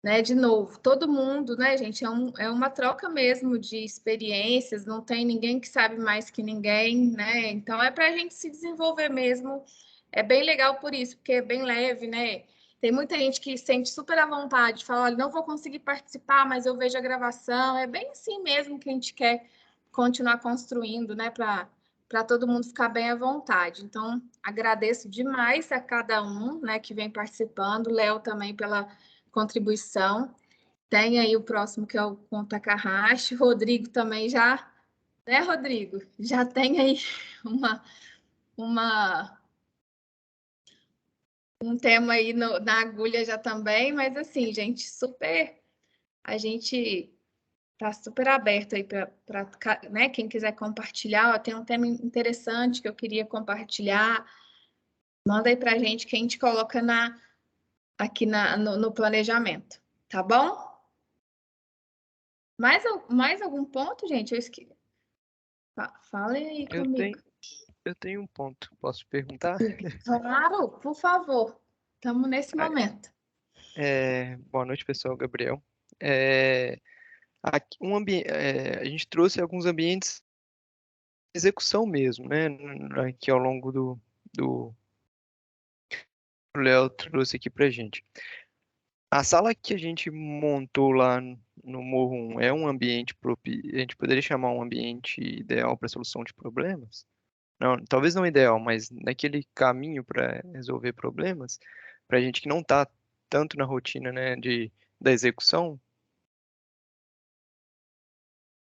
Speaker 1: né? De novo, todo mundo, né, gente? É uma troca mesmo de experiências, não tem ninguém que sabe mais que ninguém, né? Então é para a gente se desenvolver mesmo. É bem legal por isso, porque é bem leve, né? Tem muita gente que sente super à vontade, fala, olha, não vou conseguir participar, mas eu vejo a gravação. É bem assim mesmo que a gente quer continuar construindo, né? Para todo mundo ficar bem à vontade. Então, agradeço demais a cada um, né, que vem participando. Léo também pela contribuição. Tem aí o próximo, que é o Conta Carrasco. Rodrigo também já, né, Rodrigo? Já tem aí um tema aí na agulha já também, mas assim, gente, a gente tá super aberto aí para né, quem quiser compartilhar. Ó, tem um tema interessante que eu queria compartilhar. Manda aí para a gente que a gente coloca aqui no planejamento, tá bom? Mais algum ponto, gente? Eu esqueci. Falem aí comigo.
Speaker 19: Eu tenho um ponto. Posso perguntar?
Speaker 1: Claro, por favor. Estamos nesse momento.
Speaker 19: Boa noite, pessoal. Gabriel. Aqui, a gente trouxe alguns ambientes de execução mesmo, né? Aqui ao longo do o Léo trouxe aqui pra gente. A sala que a gente montou lá no Morro 1 é um ambiente a gente poderia chamar um ambiente ideal para solução de problemas? Não, talvez não ideal, mas naquele caminho para resolver problemas, para a gente que não está tanto na rotina, né, da execução.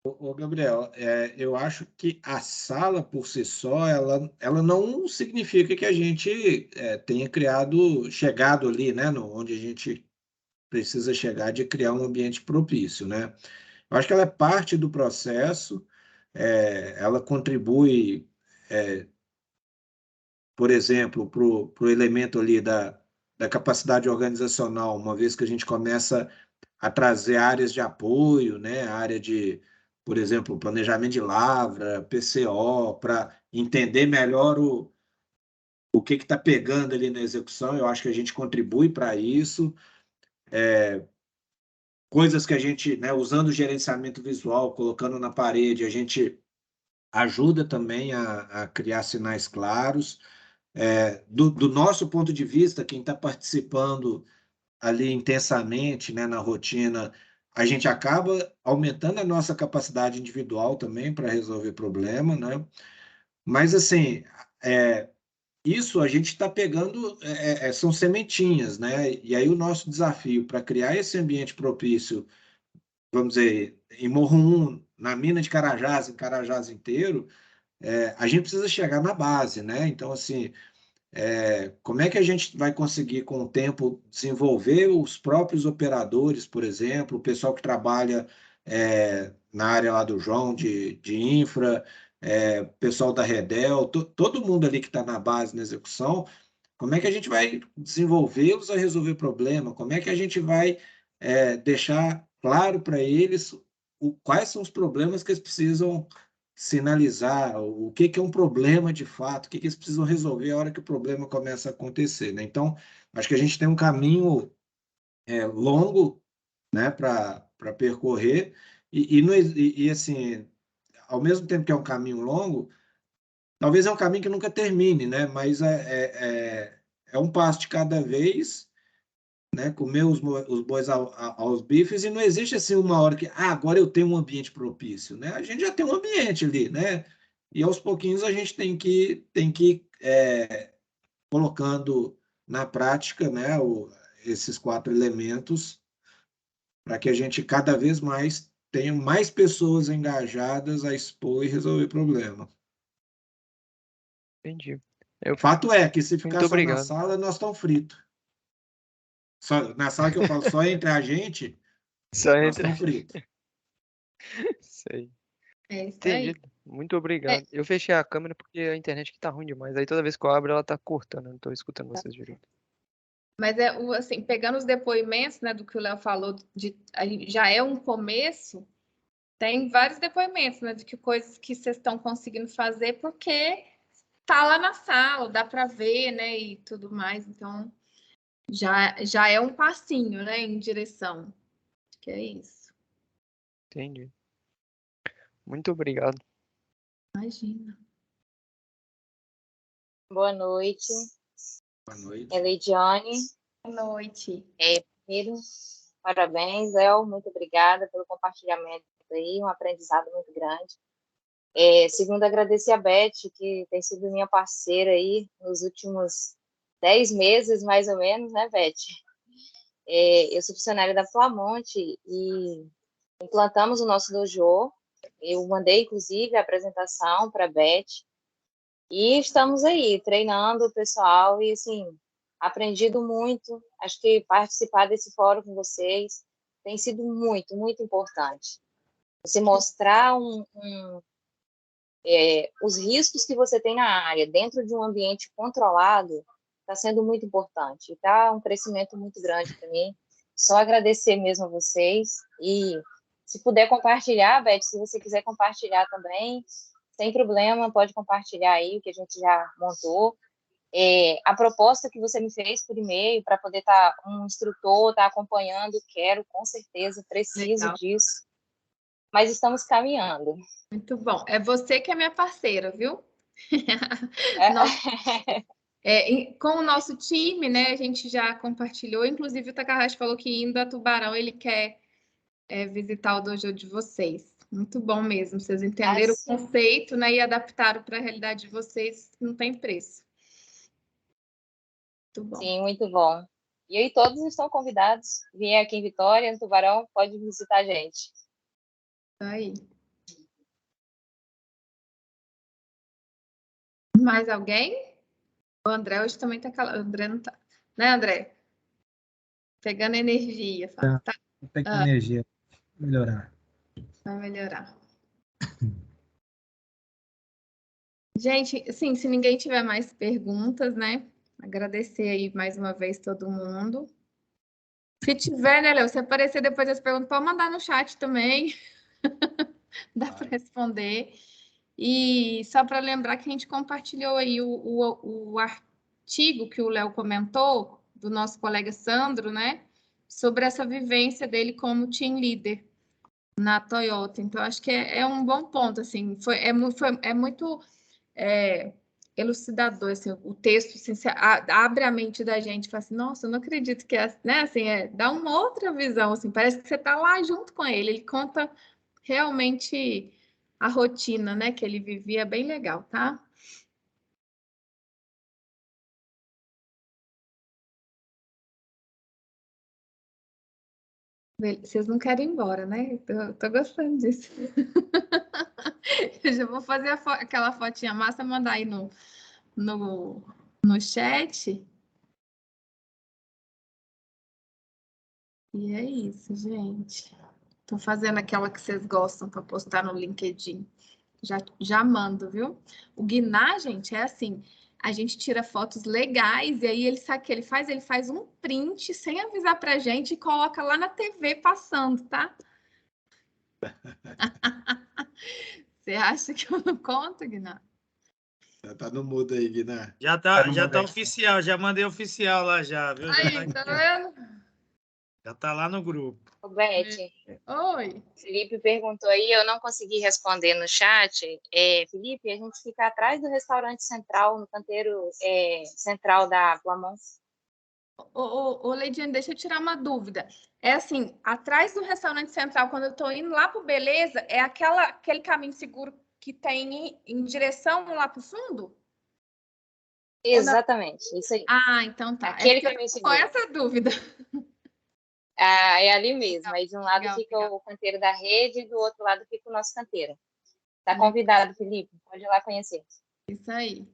Speaker 4: Ô, Gabriel, eu acho que a sala por si só, ela não significa que a gente tenha chegado ali, né, onde a gente precisa chegar de criar um ambiente propício, né? Eu acho que ela é parte do processo, ela contribui, por exemplo, para o elemento ali da capacidade organizacional, uma vez que a gente começa a trazer áreas de apoio, né? A área de, por exemplo, planejamento de lavra, PCO, para entender melhor o que está pegando ali na execução. Eu acho que a gente contribui para isso. Coisas que a gente, né, usando o gerenciamento visual, colocando na parede, a gente ajuda também a criar sinais claros. Do nosso ponto de vista, quem está participando ali intensamente, né, na rotina, a gente acaba aumentando a nossa capacidade individual também para resolver problema, né? Mas, assim, isso a gente está pegando, são sementinhas, né? E aí o nosso desafio para criar esse ambiente propício, vamos dizer, em Morro 1, na mina de Carajás, em Carajás inteiro, a gente precisa chegar na base, né? Então, assim, como é que a gente vai conseguir, com o tempo, desenvolver os próprios operadores, por exemplo, o pessoal que trabalha na área lá do João, de infra, pessoal da Redel, todo mundo ali que está na base, na execução, como é que a gente vai desenvolvê-los a resolver problema? Como é que a gente vai deixar claro para eles quais são os problemas que eles precisam sinalizar, o que é um problema de fato, o que eles precisam resolver a hora que o problema começa a acontecer, né? Então, acho que a gente tem um caminho longo, né, para percorrer e, assim, ao mesmo tempo que é um caminho longo, talvez é um caminho que nunca termine, né? Mas é um passo de cada vez, né? Comer os bois aos bifes, e não existe assim uma hora que agora eu tenho um ambiente propício, né? A gente já tem um ambiente ali, né? E aos pouquinhos a gente tem que colocando na prática, né, esses 4 elementos para que a gente cada vez mais tenha mais pessoas engajadas a expor e resolver problema.
Speaker 19: Entendi.
Speaker 4: Fato é que se ficar
Speaker 19: Muito
Speaker 4: só na
Speaker 19: obrigado.
Speaker 4: sala, nós estamos fritos. Na sala que eu falo só entre a gente, nós estamos fritos.
Speaker 19: Sei.
Speaker 1: É isso
Speaker 19: Entendido. Muito obrigado. Eu fechei a câmera porque a internet aqui tá ruim demais. Aí toda vez que eu abro, ela tá cortando. Eu não tô escutando vocês direito.
Speaker 1: Mas assim, pegando os depoimentos, né, do que o Léo falou, já é um começo, tem vários depoimentos, né, de que coisas que vocês estão conseguindo fazer porque tá lá na sala, dá para ver, né, e tudo mais. Então, já é um passinho, né, em direção. Acho que é isso.
Speaker 19: Entendi. Muito obrigado.
Speaker 1: Imagina.
Speaker 20: Boa noite.
Speaker 4: Boa noite.
Speaker 20: Elidiane.
Speaker 1: Boa noite.
Speaker 20: Primeiro, parabéns, El. Muito obrigada pelo compartilhamento aí, um aprendizado muito grande. Segundo, agradecer a Beth, que tem sido minha parceira aí nos últimos 10 meses, mais ou menos, né, Beth? Eu sou funcionária da Flamonte e implantamos o nosso dojo. Eu mandei, inclusive, a apresentação para a Beth. E estamos aí, treinando o pessoal e, assim, aprendido muito. Acho que participar desse fórum com vocês tem sido muito, muito importante. Você mostrar os riscos que você tem na área dentro de um ambiente controlado está sendo muito importante. Está um crescimento muito grande para mim. Só agradecer mesmo a vocês. E se puder compartilhar, Beth, se você quiser compartilhar também, sem problema, pode compartilhar aí o que a gente já montou. A proposta que você me fez por e-mail para poder estar um instrutor, estar acompanhando, quero, com certeza, preciso
Speaker 1: Legal.
Speaker 20: disso. Mas estamos caminhando.
Speaker 1: Muito bom. É você que é minha parceira, viu? Com o nosso time, né, a gente já compartilhou, inclusive o Takahashi falou que indo a Tubarão ele quer visitar o dojo de vocês. Muito bom mesmo, vocês entenderam o conceito, né, e adaptaram para a realidade de vocês, não tem preço. Muito bom.
Speaker 20: Sim, muito bom. E aí todos estão convidados. Vem aqui em Vitória, no Tubarão, pode visitar a gente.
Speaker 1: Aí. Mais alguém? O André hoje também tá calado. O André não tá. Né, André? Pegando energia. Tá.
Speaker 2: Pegando energia. Melhorar.
Speaker 1: Vai melhorar. Gente, assim, se ninguém tiver mais perguntas, né? Agradecer aí mais uma vez todo mundo. Se tiver, né, Léo? Se aparecer depois das perguntas, pode mandar no chat também. Dá para responder. E só para lembrar que a gente compartilhou aí o artigo que o Léo comentou, do nosso colega Sandro, né? Sobre essa vivência dele como team leader na Toyota. Então, acho que é um bom ponto, assim. É muito elucidador, assim, o texto assim, abre a mente da gente e fala assim, nossa, eu não acredito que é, né? Assim, dá uma outra visão, assim, parece que você está lá junto com ele. Ele conta realmente a rotina, né, que ele vivia, bem legal, tá? Vocês não querem ir embora, né? Eu tô gostando disso. Eu já vou fazer aquela fotinha massa, mandar aí no chat. E é isso, gente. Tô fazendo aquela que vocês gostam para postar no LinkedIn. Já mando, viu? O Guiná, gente, é assim, a gente tira fotos legais e aí ele sabe o que ele faz? Ele faz um print sem avisar pra gente e coloca lá na TV passando, tá? Você acha que eu não conto, Guiná?
Speaker 4: Já tá no mudo aí, Guiná.
Speaker 16: Já tá oficial, já mandei oficial lá já, viu?
Speaker 1: Aí, tá vendo?
Speaker 16: Já tá lá no grupo.
Speaker 20: Ô, Beth.
Speaker 1: Oi.
Speaker 20: Felipe perguntou aí, eu não consegui responder no chat. Felipe, a gente fica atrás do restaurante central, no canteiro central da Flamon.
Speaker 1: Ô, Leidiane, deixa eu tirar uma dúvida. É assim, atrás do restaurante central, quando eu tô indo lá pro Beleza, é aquele caminho seguro que tem em direção lá pro fundo?
Speaker 20: Exatamente, isso aí.
Speaker 1: Ah, então tá.
Speaker 20: Aquele caminho seguro.
Speaker 1: Qual essa dúvida?
Speaker 20: É ali mesmo. Aí de um lado fica o canteiro da rede e do outro lado fica o nosso canteiro. Tá convidado, Felipe. Pode ir lá conhecer.
Speaker 1: Isso aí.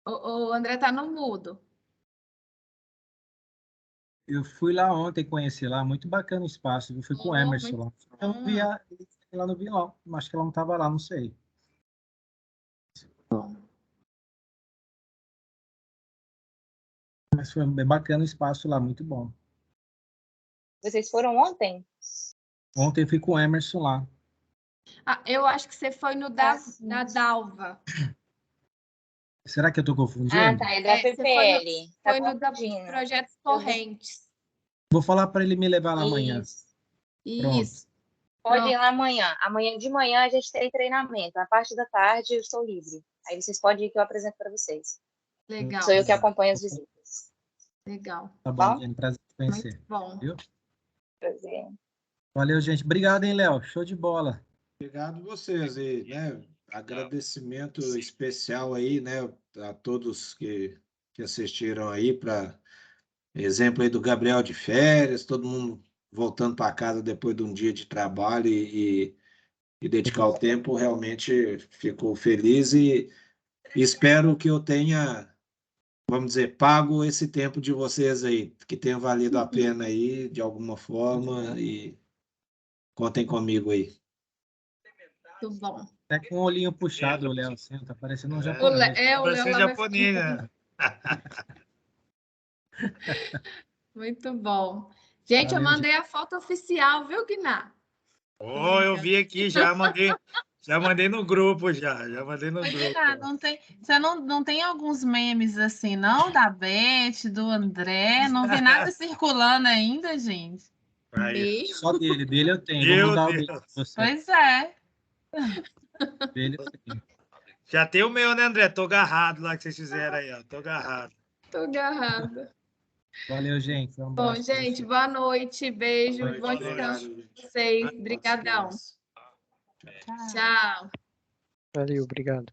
Speaker 1: O André tá no mudo.
Speaker 2: Eu fui lá ontem conhecer lá, muito bacana o espaço. Eu fui com o Emerson lá. Eu não via ela, não vi lá. Acho que ela não estava lá, não sei. Mas foi bem bacana o espaço lá, muito bom.
Speaker 20: Vocês foram ontem?
Speaker 2: Ontem eu fui com o Emerson lá.
Speaker 1: Ah, eu acho que você foi no da Dalva.
Speaker 2: Será que eu estou
Speaker 20: Ah,
Speaker 2: confundindo?
Speaker 20: tá, é da
Speaker 1: Você
Speaker 20: PPL. Tá
Speaker 1: foi no da
Speaker 20: confundindo.
Speaker 1: projetos correntes.
Speaker 2: Vou falar para ele me levar lá amanhã.
Speaker 20: Isso.
Speaker 2: Pronto.
Speaker 1: Isso.
Speaker 20: Pode ir lá amanhã. Amanhã de manhã a gente tem treinamento. A parte da tarde eu estou livre. Aí vocês podem ir que eu apresento para vocês.
Speaker 1: Legal.
Speaker 20: Sou eu que acompanho as visitas.
Speaker 1: Legal.
Speaker 2: Tá bom,
Speaker 20: Bom?
Speaker 2: gente. Prazer te conhecer.
Speaker 1: Muito bom.
Speaker 2: Viu?
Speaker 20: Prazer.
Speaker 2: Valeu, gente. Obrigado, hein, Léo? Show de bola.
Speaker 4: Obrigado vocês e, né, agradecimento especial aí, né, a todos que assistiram aí, para exemplo aí do Gabriel de férias, todo mundo voltando para casa depois de um dia de trabalho e dedicar o tempo, realmente fico feliz e espero que eu tenha, vamos dizer, pago esse tempo de vocês aí, que tenha valido a pena aí, de alguma forma, e contem comigo aí.
Speaker 1: Muito bom.
Speaker 2: Até com o olhinho puxado, o Léo, assim, tá parecendo um
Speaker 1: O
Speaker 2: japonês.
Speaker 1: Léo
Speaker 16: Vai ser
Speaker 1: lá
Speaker 16: japonês, né?
Speaker 1: Muito bom. Gente, eu
Speaker 2: Valeu,
Speaker 1: mandei a foto oficial, viu, Guiná?
Speaker 16: Oh, eu vi aqui, já mandei no grupo, já mandei no grupo.
Speaker 3: Você não tem alguns memes assim, não? Da Beth, do André? Não vi nada circulando ainda, gente.
Speaker 16: Aí.
Speaker 2: Só dele eu tenho. Vou
Speaker 16: Meu
Speaker 2: mudar o dele
Speaker 16: Deus.
Speaker 2: pra você.
Speaker 3: Pois é.
Speaker 2: Dele eu tenho.
Speaker 16: Já tem o meu, né, André? Tô agarrado lá que vocês fizeram aí, ó. Tô agarrado.
Speaker 1: Tô agarrada.
Speaker 2: Valeu, gente. Um
Speaker 1: Bom,
Speaker 2: abraço.
Speaker 1: gente, boa noite, beijo,
Speaker 4: Boa
Speaker 1: bom
Speaker 4: noite,
Speaker 1: descanso
Speaker 4: obrigado,
Speaker 1: para vocês. Obrigadão. Tchau.
Speaker 19: Valeu, obrigado.